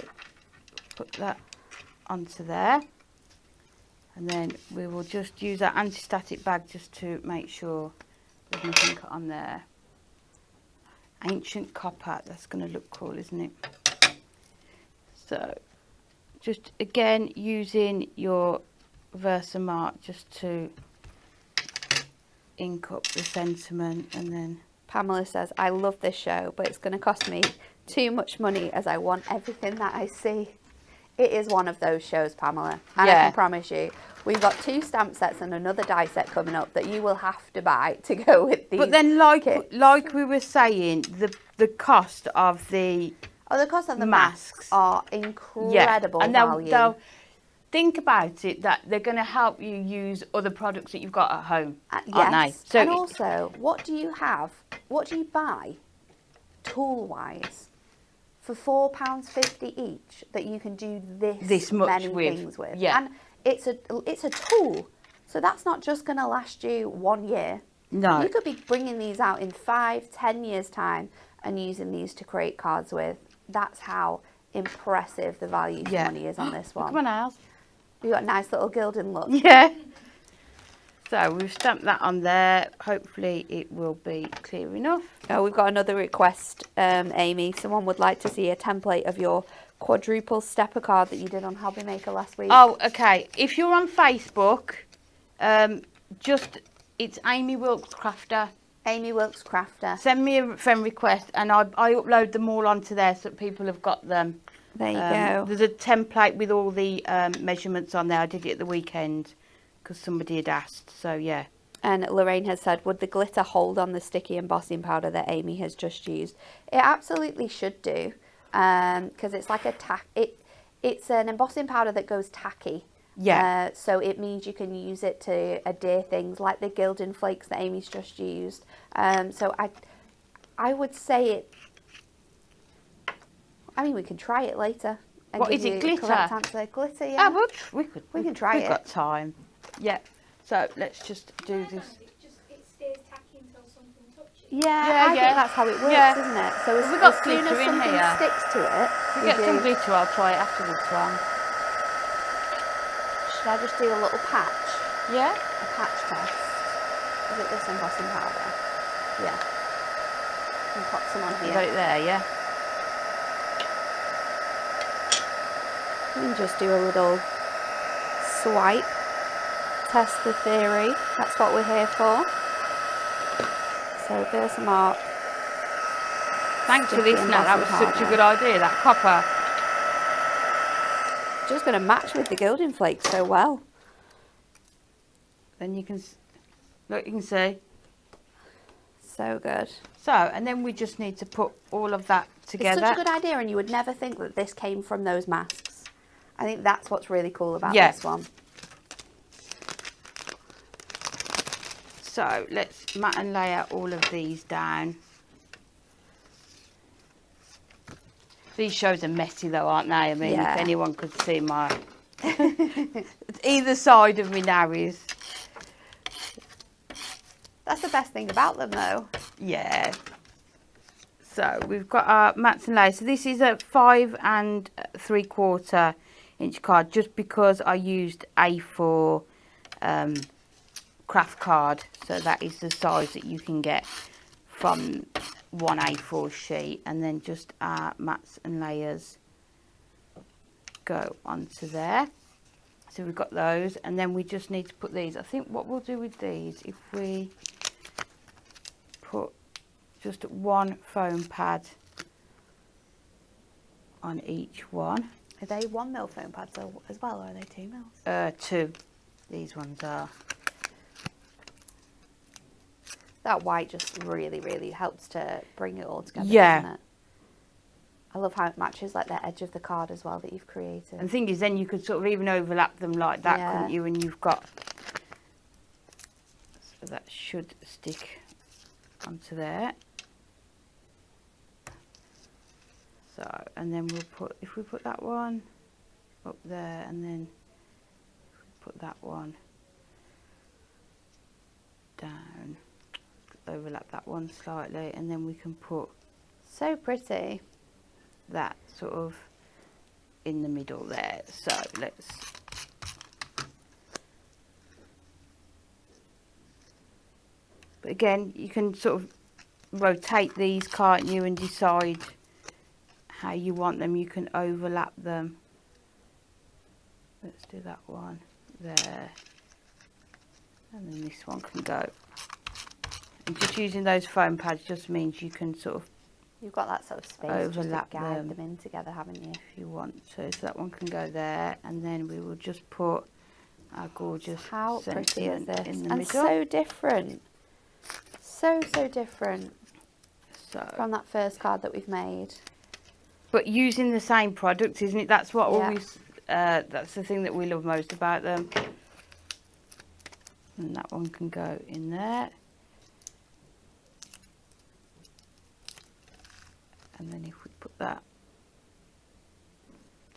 put that onto there. And then we will just use our anti-static bag just to make sure there's nothing on there. Ancient copper, that's going to look cool, isn't it? So just again using your Versamark just to ink up the sentiment. And then Pamela says, I love this show, but it's going to cost me too much money as I want everything that I see. It is one of those shows, Pamela, and I can promise you we've got 2 stamp sets and another die set coming up that you will have to buy to go with these. But then kits. like we were saying, the cost of the cost of the masks are incredible and value. They'll think about it, that they're going to help you use other products that you've got at home, aren't they? So and also, what do you buy tool-wise for £4.50 each that you can do this much many with? things with? Yeah. And it's a tool, so that's not just going to last you 1 year. No. You could be bringing these out in 5-10 years time and using these to create cards with. That's how impressive the value for money is on this one. Come on, Alice. We've got a nice little gilding look. Yeah. So we've stamped that on there. Hopefully it will be clear enough. Oh, we've got another request, Amy. Someone would like to see a template of your quadruple stepper card that you did on Hobby Maker last week. Oh, okay. If you're on Facebook, it's Amy Wilkes Crafter. Amy Wilkes Crafter. Send me a friend request and I upload them all onto there so that people have got them. There you go. There's a template with all the measurements on there. I did it at the weekend because somebody had asked. So, yeah. And Lorraine has said, would the glitter hold on the sticky embossing powder that Amy has just used? It absolutely should do, because it's like a it's an embossing powder that goes tacky. Yeah. So it means you can use it to adhere things like the gilding flakes that Amy's just used. So I would say it. I mean, we can try it later. and What give is it, you glitter? the correct answer. Glitter, yeah. Ah, we can try We've it. got time. Yeah. So let's just do It this. stays tacky until something touches. Yeah, I think that's how it works, Yeah. isn't it? So We've got as soon as glitter in something here. sticks to it, If we we get some do. glitter, I'll try it after this one. Should I just do a little patch? Yeah? A patch test. Is it this embossing powder? Yeah. You can pop some on You here. got it there, yeah? We can just do a little swipe. Test the theory. That's what we're here for. So Versamark. Thanks for this, Nat. That was such a good idea, that copper. Just going to match with the gilding flakes so well. Then you can, look, you can see. So good. So, and then we just need to put all of that together. It's such a good idea, and you would never think that this came from those masks. I think that's what's really cool about this one. So let's mat and layer all of these down. These shows are messy though, aren't they? I mean, Yeah. if anyone could see my either side of me now is. That's the best thing about them, though. Yeah. So we've got our mats and layers. So this is a 5 3/4 inch card, just because I used A4 craft card. So that is the size that you can get from one A4 sheet, and then just our mats and layers go onto there. So we've got those, and then we just need to put these. I think what we'll do with these, if we put just one foam pad on each one. Are they 1 mil foam pads as well, or are they 2 mils? 2. These ones are. That white just really, really helps to bring it all together, Yeah. doesn't it? I love how it matches like the edge of the card as well that you've created. And the thing is, then you could sort of even overlap them like that, Yeah. couldn't you? And you've got. So that should stick onto there. So, and then we'll put, if we put that one up there, and then if we put that one down, overlap that one slightly, and then we can put So pretty. that sort of in the middle there. So let's, but again, you can sort of rotate these, can't you, and decide how you want them. You can overlap them. Let's do that one there, and then this one can go. And just using those foam pads just means you can sort of, You've got that sort of space overlap just to guide them. them in together, haven't you? if you want to. So that one can go there, and then we will just put our gorgeous How pretty is sentiment this? in the And middle. so different. So different So, from that first card that we've made. but using the same product, isn't it? That's what Yeah. always. That's the thing that we love most about them. And that one can go in there. And then if we put that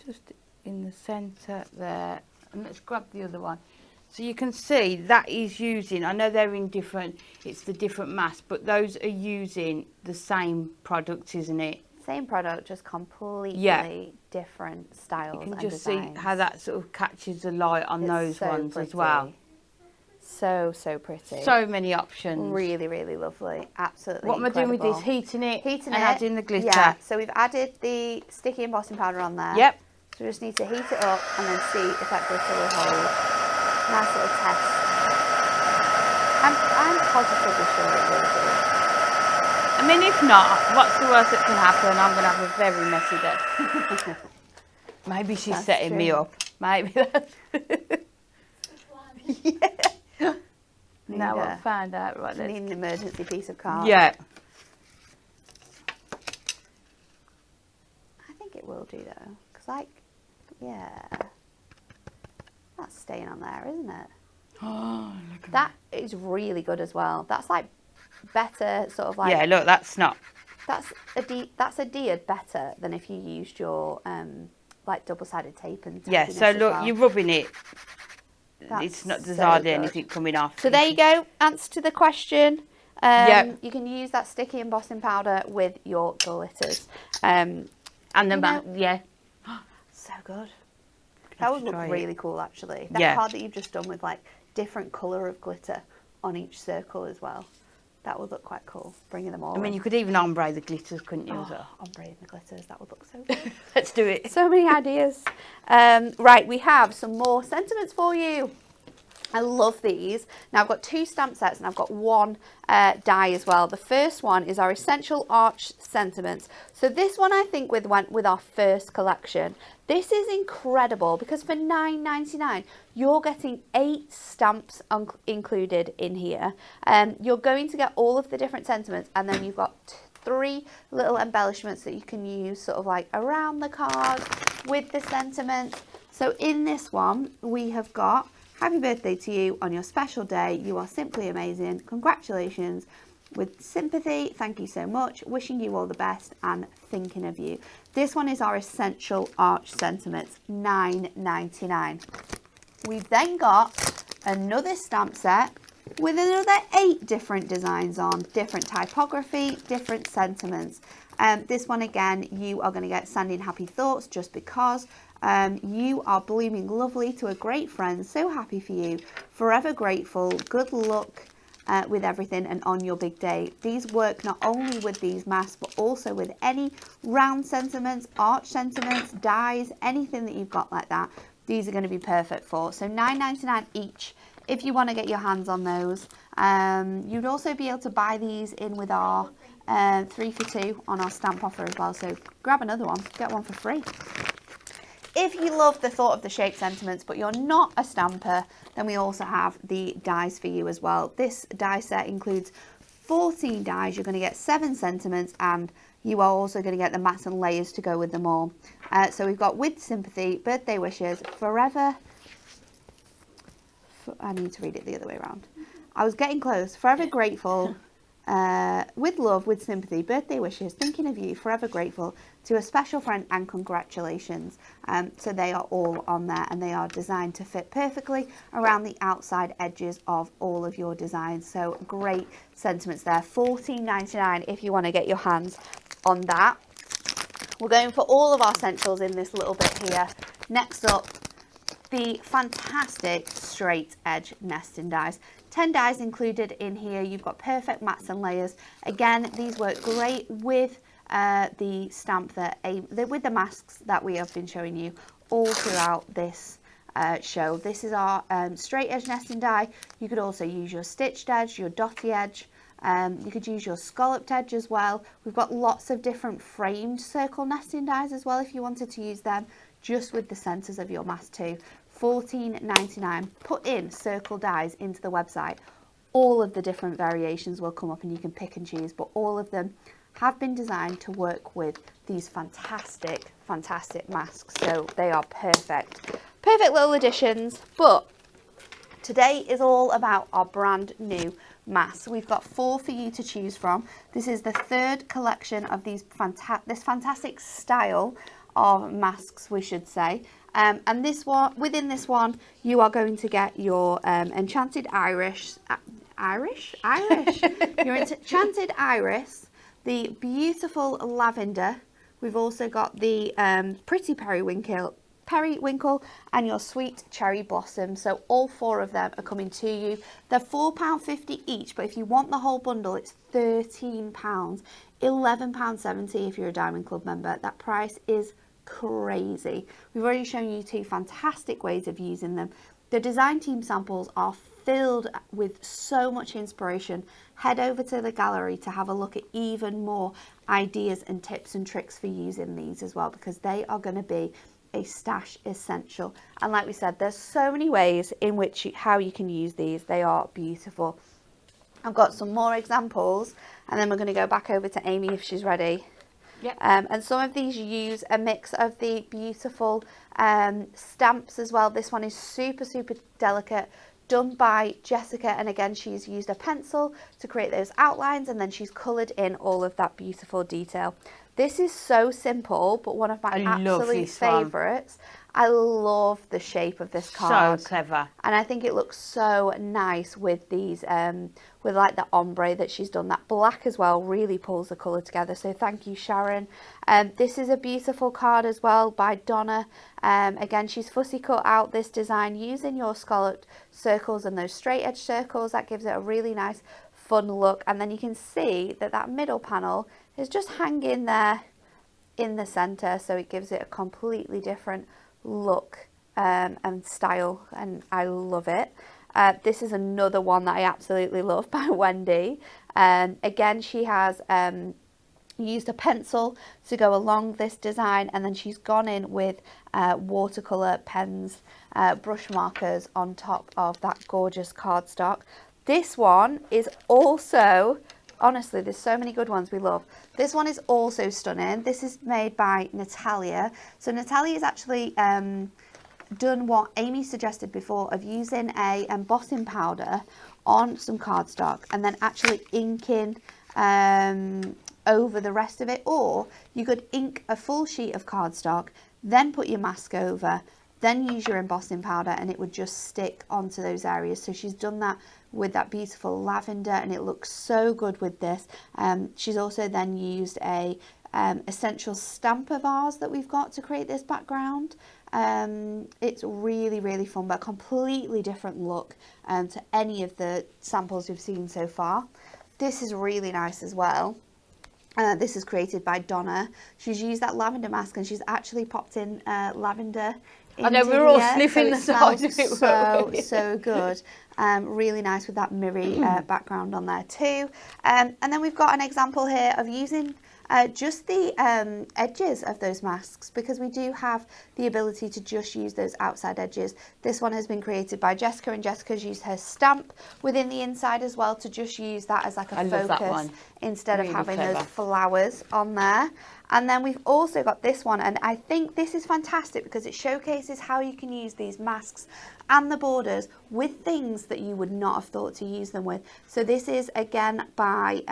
just in the centre there, and let's grab the other one. So you can see that is using, I know they're in different, it's the different mass, but those are using the same product, isn't it? Same product, just completely Yeah. different styles. You can and just designs. see how that sort of catches the light on It's those so ones as pretty. well. So pretty. So many options. Really, really lovely. Absolutely. What am I doing with this? incredible. Heating it Heating and it. adding the glitter. Yeah. So we've added the sticky embossing powder on there. Yep. So we just need to heat it up and then see if that glitter will hold. Nice little test. I'm positively sure it will do. I mean, if not, what's the worst that can happen? I'm going to have a very messy day. Maybe she's That's setting me true. up. Maybe that's... yeah. Now Need I've found out. Right, Need let's... an emergency piece of card. Yeah. I think it will do though, because yeah, that's staying on there, isn't it? Oh, look at That is really good as well. That's like better, sort of like yeah, look, that's not... that's adhered better than if you used your like double-sided tape and Yeah, tapiness so as look, well. you're rubbing it. That's It's not, there's so hardly good. anything coming off. So there you go, answer to the question. Yep. You can use that sticky embossing powder with your glitters. And the you know- yeah. So good. That would look try it. really cool, actually. That Yeah. card that you've just done with like different colour of glitter on each circle as well. That would look quite cool, bringing them all I mean, in. you could even ombre the glitters, couldn't you? Oh, ombre and the glitters, that would look so good. Let's do it. So many ideas. Right, we have some more sentiments for you. I love these. Now I've got 2 stamp sets and I've got 1 die as well. The first one is our Essential Arch Sentiments. So this one I think went with our first collection. This is incredible because for $9.99 you're getting 8 stamps included in here. You're going to get all of the different sentiments, and then you've got 3 little embellishments that you can use sort of like around the card with the sentiments. So in this one we have got happy birthday to you on your special day. You are simply amazing. Congratulations. With sympathy, thank you so much. Wishing you all the best and thinking of you. This one is our Essential Arch Sentiments, $9.99. We've then got another stamp set with another 8 different designs on, different typography, different sentiments. This one again, you are going to get sending happy thoughts just because. You are blooming lovely to a great friend, so happy for you, forever grateful, good luck with everything and on your big day. These work not only with these masks but also with any round sentiments, arch sentiments, dies, anything that you've got like that. These are going to be perfect for. So $9.99 each if you want to get your hands on those. You'd also be able to buy these in with our 3 for 2 on our stamp offer as well. So grab another one, get one for free. If you love the thought of the shape sentiments but you're not a stamper, then we also have the dies for you as well. This die set includes 14 dies. You're going to get 7 sentiments, and you are also going to get the mats and layers to go with them all. So we've got with sympathy, birthday wishes, forever. I need to read it the other way around. I was getting close. Forever grateful. With love, with sympathy, birthday wishes, thinking of you, forever grateful, to a special friend, and congratulations. So they are all on there, and they are designed to fit perfectly around the outside edges of all of your designs. So great sentiments there. $14.99 if you want to get your hands on that. We're going for all of our essentials in this little bit here. Next up, the fantastic straight edge nesting dies. 10 dies included in here. You've got perfect mats and layers. Again, these work great with the stamp with the masks that we have been showing you all throughout this show. This is our straight edge nesting die. You could also use your stitched edge, your dotty edge. You could use your scalloped edge as well. We've got lots of different framed circle nesting dies as well if you wanted to use them just with the centers of your mask too. $14.99. Put in circle dies into the website. All of the different variations will come up and you can pick and choose, but all of them have been designed to work with these fantastic masks. So they are perfect little additions. But today is all about our brand new masks. We've got 4 for you to choose from. This is the 3rd collection of this fantastic style of masks, we should say. And this one, within this one, you are going to get your enchanted Irish, your enchanted iris, the beautiful lavender. We've also got the pretty periwinkle, and your sweet cherry blossom. So all 4 of them are coming to you. They're £4.50 each, but if you want the whole bundle, it's £13, £11.70 if you're a Diamond Club member. That price is crazy. We've already shown you 2 fantastic ways of using them. The design team samples are filled with so much inspiration. Head over to the gallery to have a look at even more ideas and tips and tricks for using these as well, because they are going to be a stash essential. And like we said, there's so many ways in which how you can use these. They are beautiful. I've got some more examples, and then we're going to go back over to Amy if she's ready. Yep. And some of these use a mix of the beautiful stamps as well. This one is super delicate, done by Jessica, and again she's used a pencil to create those outlines, and then she's coloured in all of that beautiful detail. This is so simple, but one of my absolute favourites. I love the shape of this card. So clever. And I think it looks so nice with these, with like the ombre that she's done. That black as well really pulls the colour together. So thank you, Sharon. This is a beautiful card as well by Donna. Again, she's fussy cut out this design using your scalloped circles and those straight edge circles. That gives it a really nice, fun look. And then you can see that that middle panel is just hanging there in the centre. So it gives it a completely different look and style, and I love it. This is another one that I absolutely love by Wendy. Again, she has used a pencil to go along this design, and then she's gone in with watercolour pens, brush markers on top of that gorgeous cardstock. This one is also, honestly, there's so many good ones we love. This one is also stunning. This is made by Natalia. So Natalia has actually done what Amy suggested before of using a embossing powder on some cardstock and then actually inking over the rest of it. Or you could ink a full sheet of cardstock, then put your mask over, then use your embossing powder, and it would just stick onto those areas. So she's done that with that beautiful lavender, and it looks so good with this. She's also then used a essential stamp of ours that we've got to create this background. It's really, really fun, but a completely different look to any of the samples we've seen so far. This is really nice as well. This is created by Donna. She's used that lavender mask, and she's actually popped in lavender. I know, we're all sniffing the side of it. So good. Really nice with that mirror background on there too. And then we've got an example here of using just the edges of those masks, because we do have the ability to just use those outside edges. This one has been created by Jessica, and Jessica's used her stamp within the inside as well to just use that as like a focus instead of having those flowers on there. And then we've also got this one, and I think this is fantastic because it showcases how you can use these masks and the borders with things that you would not have thought to use them with. So this is again by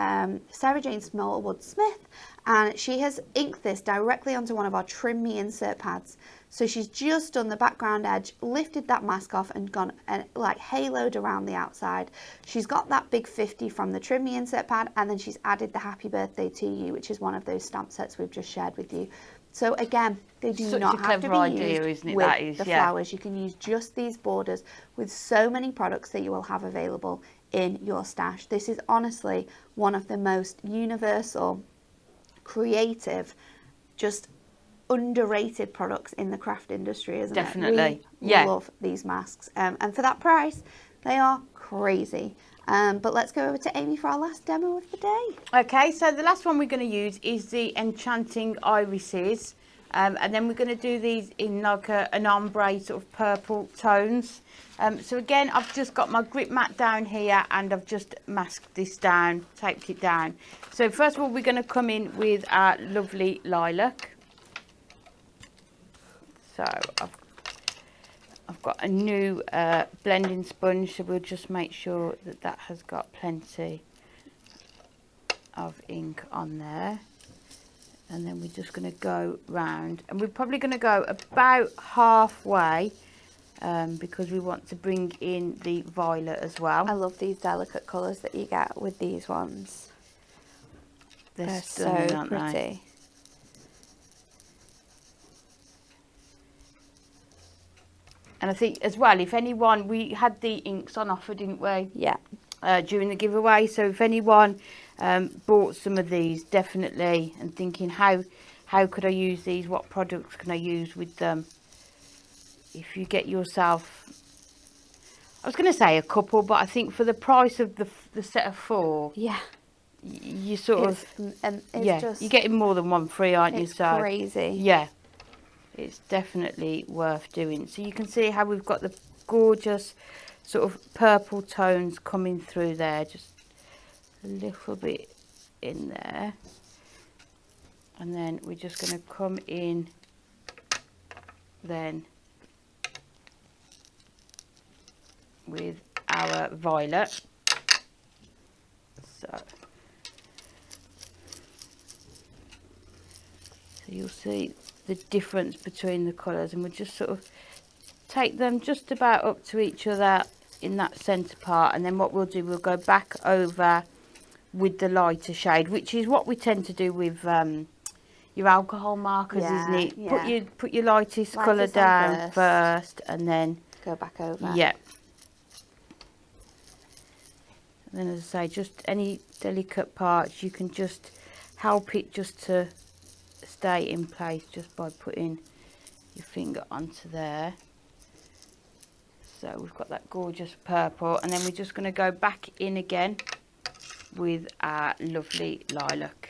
Sarah Jane Smallwood Smith, and she has inked this directly onto one of our Trim Me insert pads. So she's just done the background edge, lifted that mask off and gone and like haloed around the outside. She's got that big 50 from the Trim Me insert pad, and then she's added the Happy Birthday to You, which is one of those stamp sets we've just shared with you. So again, they do not have to be used with the flowers. You can use just these borders with so many products that you will have available in your stash. This is honestly one of the most universal, creative, just underrated products in the craft industry, isn't it? Definitely. We love these masks. And for that price, they are crazy. But let's go over to Amy for our last demo of the day. Okay, so the last one we're going to use is the Enchanting Irises. And then we're going to do these in like an ombre sort of purple tones. So again, I've just got my grip mat down here, and I've just masked this down, taped it down. So first of all, we're going to come in with our lovely lilac. So I've got a new blending sponge, so we'll just make sure that that has got plenty of ink on there. And then we're just going to go round, and we're probably going to go about halfway because we want to bring in the violet as well. I love these delicate colours that you get with these ones. They're stunning, so pretty. They? And I think as well, if anyone, we had the inks on offer, didn't we? Yeah. During the giveaway. So if anyone bought some of these, definitely, and thinking how could I use these? What products can I use with them? If you get yourself, I was going to say a couple, but I think for the price of the set of 4, yeah, you sort of, you're getting more than one free, aren't you? So crazy. Yeah. It's definitely worth doing. So you can see how we've got the gorgeous sort of purple tones coming through there, just a little bit in there. And then we're just going to come in then with our violet. So you'll see the difference between the colours, and we'll just sort of take them just about up to each other in that centre part, and then what we'll do, we'll go back over with the lighter shade, which is what we tend to do with your alcohol markers, isn't it? Yeah. Put your lightest colour down first and then go back over. Yeah. And then, as I say, just any delicate parts, you can just help it just to stay in place just by putting your finger onto there. So we've got that gorgeous purple, and then we're just going to go back in again with our lovely lilac.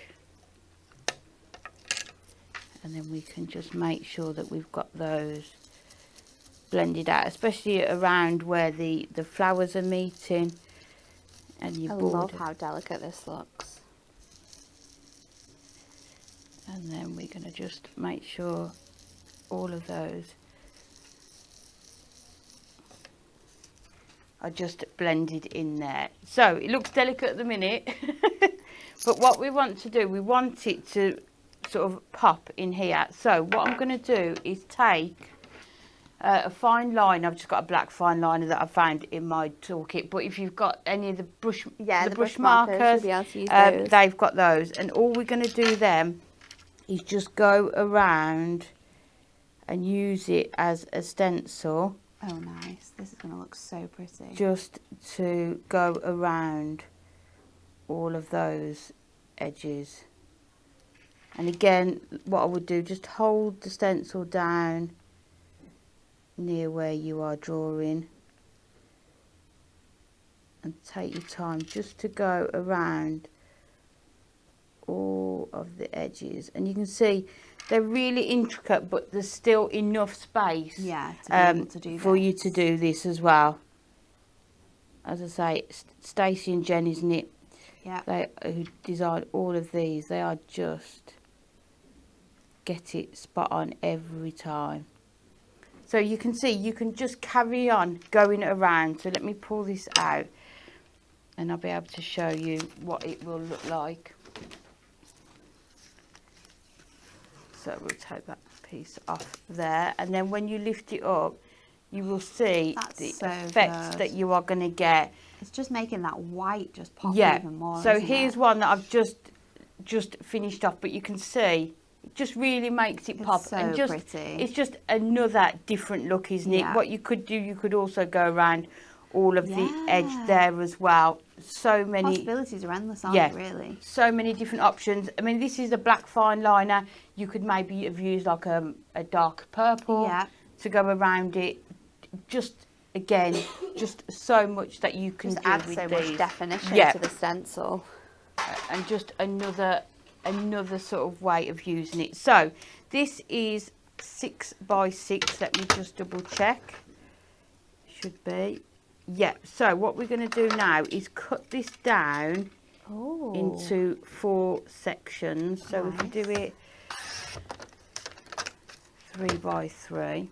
And then we can just make sure that we've got those blended out, especially around where the flowers are meeting. And your border. I love how delicate this looks. And then we're going to just make sure all of those are just blended in there. So it looks delicate at the minute, but what we want to do, we want it to sort of pop in here. So what I'm going to do is take a fine line. I've just got a black fine liner that I found in my toolkit, but if you've got any of the brush, the brush markers, you'll be able to use those. they've got those. And all we're going to do then is just go around and use it as a stencil. Oh, nice. This is going to look so pretty. Just to go around all of those edges. And again, what I would do, just hold the stencil down near where you are drawing and take your time just to go around all of the edges. And you can see they're really intricate, but there's still enough space to be able to do for you to do this as well. As I say, Stacey and Jen, isn't it? Yeah. They who designed all of these, they are just get it spot on every time. So you can see, you can just carry on going around. So let me pull this out and I'll be able to show you what it will look like. So we'll take that piece off there, and then when you lift it up, you will see the effect that you are going to get. It's just making that white just pop even more. So here's one that I've just finished off, but you can see it just really makes it pop. So and just pretty. It's just another different look, isn't it? What you could do, you could also go around all of the edge there as well. So many possibilities are endless, aren't they, really? So many different options. I mean, this is a black fine liner. You could maybe have used like a dark purple to go around it. Just again, just so much that you can just do add with so these. much definition to the stencil, and just another sort of way of using it. So this is 6 by 6. Let me just double check. Should be. Yeah, so what we're going to do now is cut this down into 4 sections. So if we do it 3 by 3.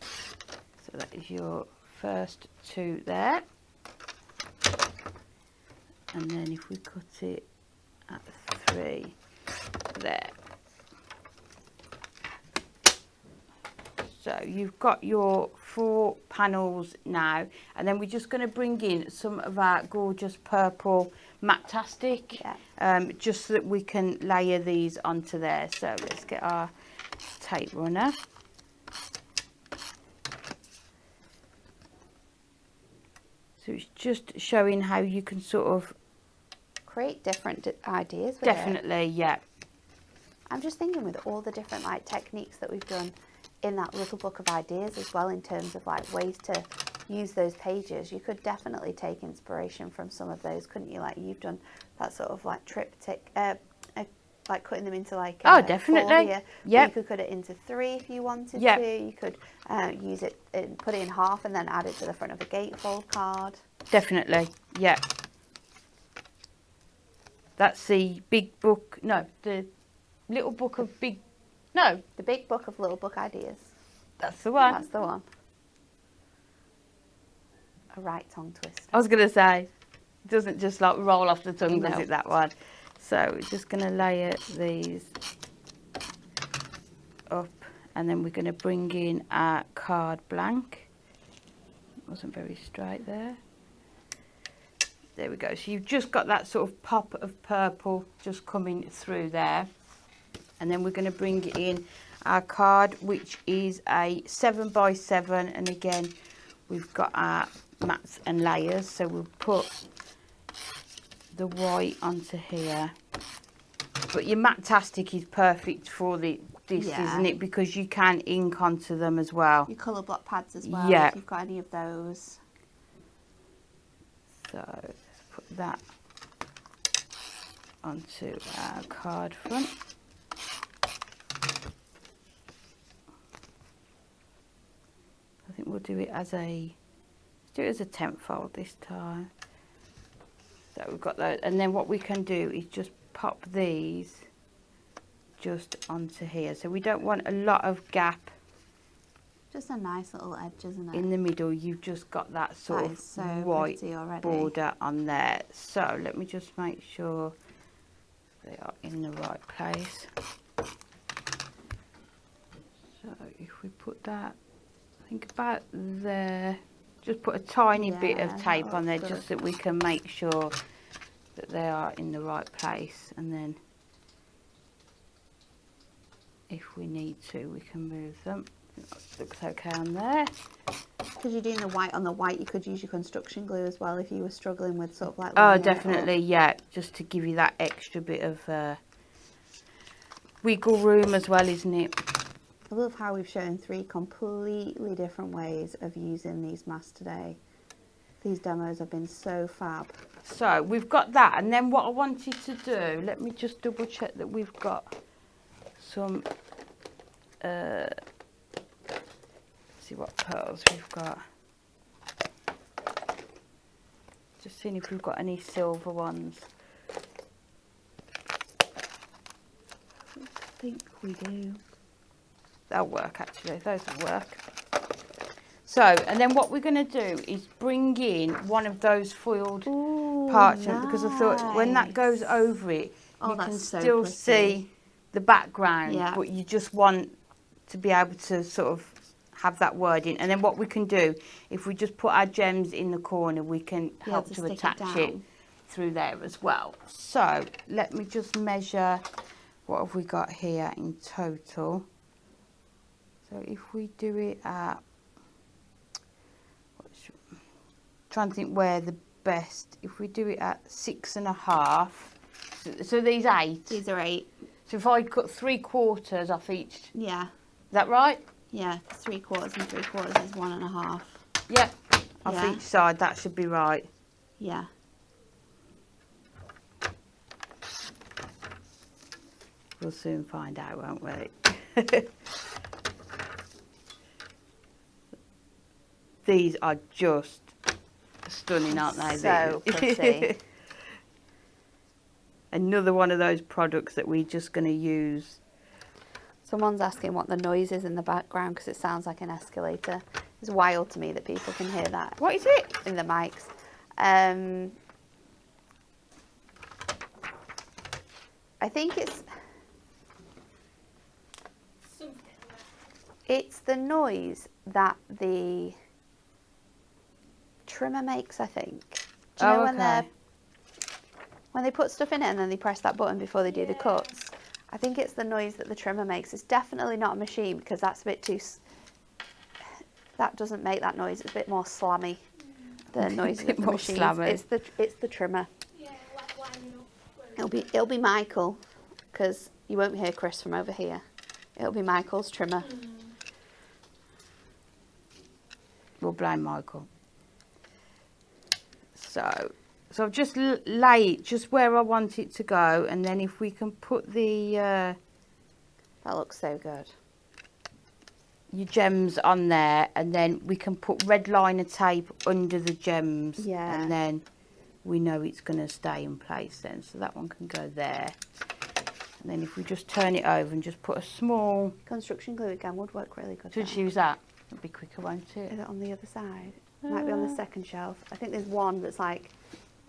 So that is your first 2 there. And then if we cut it at 3 there. So you've got your 4 panels now, and then we're just going to bring in some of our gorgeous purple Matte-tastic, just so that we can layer these onto there. So let's get our tape runner. So it's just showing how you can sort of create different ideas with definitely it. I'm just thinking with all the different like techniques that we've done in that little book of ideas as well, in terms of like ways to use those pages, you could definitely take inspiration from some of those, couldn't you? Like you've done that sort of like triptych, like cutting them into like definitely. You could cut it into 3 if you wanted to. You could use it and put it in half and then add it to the front of a gatefold card. Definitely, yeah. That's the big book. No, the little book of big. No, the big book of little book ideas. That's the one. That's the one. a right tongue twister. I was going to say, it doesn't just like roll off the tongue, does No. it, that one? So we're just going to layer these up, and then we're going to bring in our card blank. It wasn't very straight there. There we go. So you've just got that sort of pop of purple just coming through there. And then we're going to bring in our card, which is a 7x7. And again, we've got our mats and layers. So we'll put the white onto here. But your Matastic is perfect for this, isn't it? Because you can ink onto them as well. Your colour block pads as well, Yeah. if you've got any of those. So let's put that onto our card front. I think we'll do it as a, let's do it as a 10th fold this time. So we've got those, and then what we can do is just pop these just onto here. So we don't want a lot of gap Just a nice little edge, isn't it? in the middle. You've just got that sort That of is so white pretty already. border on there. So let me just make sure they are in the right place. So if we put that, I think about there, just put a tiny bit of Yeah, tape that on there looks just good. so we can make sure that they are in the right place, and then if we need to we can move them. That looks okay on there. Because you're doing the white on the white, you could use your construction glue as well if you were struggling with sort of like Oh, lining it up. definitely, yeah, just to give you that extra bit of wiggle room as well, isn't it? I love how we've shown 3 completely different ways of using these masks today. These demos have been so fab. So we've got that, and then what I wanted to do, let me just double check that we've got some, see what pearls we've got. Just seeing if we've got any silver ones. I think we do. They'll work actually, those will work. So, and then what we're going to do is bring in one of those foiled parchment, because I thought when that goes over it, Oh, you can that's so still pretty. see the background, Yeah. but you just want to be able to sort of have that wording. And then what we can do, if we just put our gems in the corner, we can Be help able to to stick it attach it down. through there as well. So let me just measure, what have we got here in total? So if we do it at, trying to think where the best, if we do it at 6.5, so these 8. These are 8. So if I cut 3/4 off each, is Yeah. that right? Yeah, 3/4 and 3/4 is 1.5. Yep. Off Yeah. each side, that should be right. Yeah. We'll soon find out, won't we? These are just stunning, aren't they? So these? pretty. Another one of those products that we're just going to use. Someone's asking what the noise is in the background because it sounds like an escalator. It's wild to me that people can hear that What is it? in the mics. I think it's Something like it's the noise that the trimmer makes, I think. Do you know when they put stuff in it and then they press that button before they do the Yeah. cuts? I think it's the noise that the trimmer makes. It's definitely not a machine because that's a bit too. That doesn't make that noise. It's a bit more slammy. The noise bit of the more machines. slammy. It's the trimmer. yeah, like lining up. Where It'll be Michael because you won't hear Chris from over here. It'll be Michael's trimmer. We'll blame Michael. So I've just lay it just where I want it to go, and then if we can put the That looks so good. your gems on there, and then we can put red liner tape under the gems, Yeah. and then we know it's going to stay in place then. So that one can go there, and then if we just turn it over and just put a small, Construction glue again would work really good. should there. use that, it'll be quicker, won't it? Is it on the other side? Might be on the second shelf. I think there's one that's like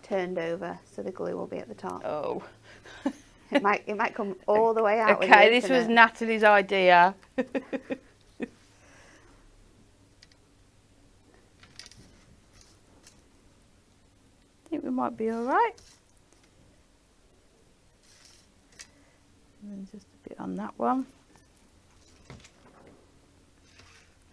turned over, so the glue will be at the top. Oh. It might come all the way out. Okay, this was Natalie's idea. I think we might be all right. And then just a bit on that one.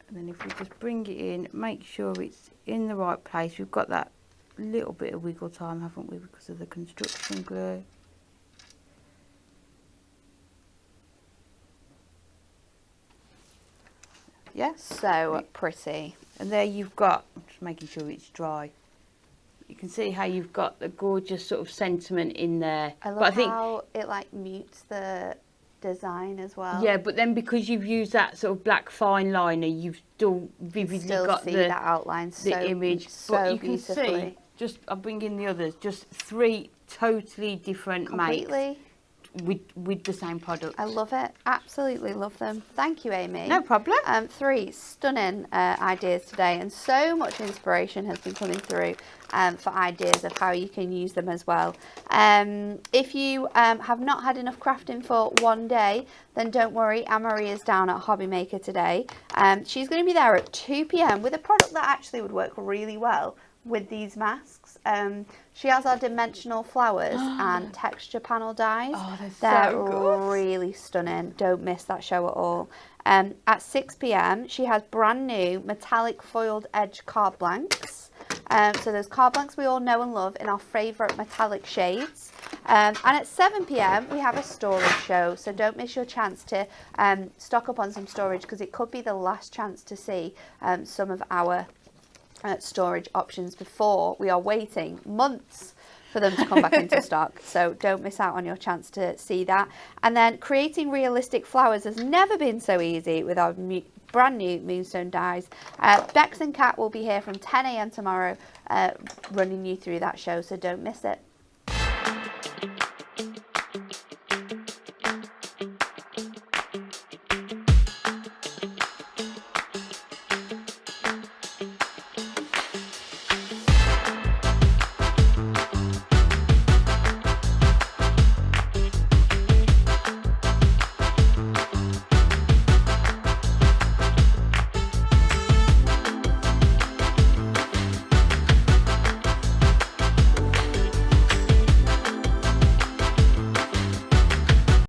And then if we just bring it in, make sure it's in the right place. We've got that little bit of wiggle time, haven't we, because of the construction glue. Yes, So pretty. and there you've got, just making sure it's dry. You can see how you've got the gorgeous sort of sentiment in there. I love but I think, how it like mutes the design as well. yeah, but then because you've used that sort of black fine liner, you've still vividly Still got see the that outline the image. so But you can beautifully. see, just I'll bring in the others, just 3 totally different makes Completely. with the same product. I love it. Absolutely love them. Thank you, Amy. No problem. 3 stunning ideas today, and so much inspiration has been coming through for ideas of how you can use them as well. If you have not had enough crafting for one day, then don't worry. Anne-Marie is down at Hobby Maker today. She's going to be there at 2 p.m. with a product that actually would work really well with these masks. She has our dimensional flowers and texture panel dies. Oh, they're so good. really stunning. Don't miss that show at all. At 6 p.m. she has brand new metallic foiled edge card blanks. So those card blanks we all know and love in our favourite metallic shades. And at 7 p.m. we have a storage show, so don't miss your chance to stock up on some storage, because it could be the last chance to see some of our storage options before we are waiting months for them to come back into stock. So don't miss out on your chance to see that. And then creating realistic flowers has never been so easy with our brand new Moonstone dies. Bex and Kat will be here from 10 a.m. tomorrow running you through that show, so don't miss it.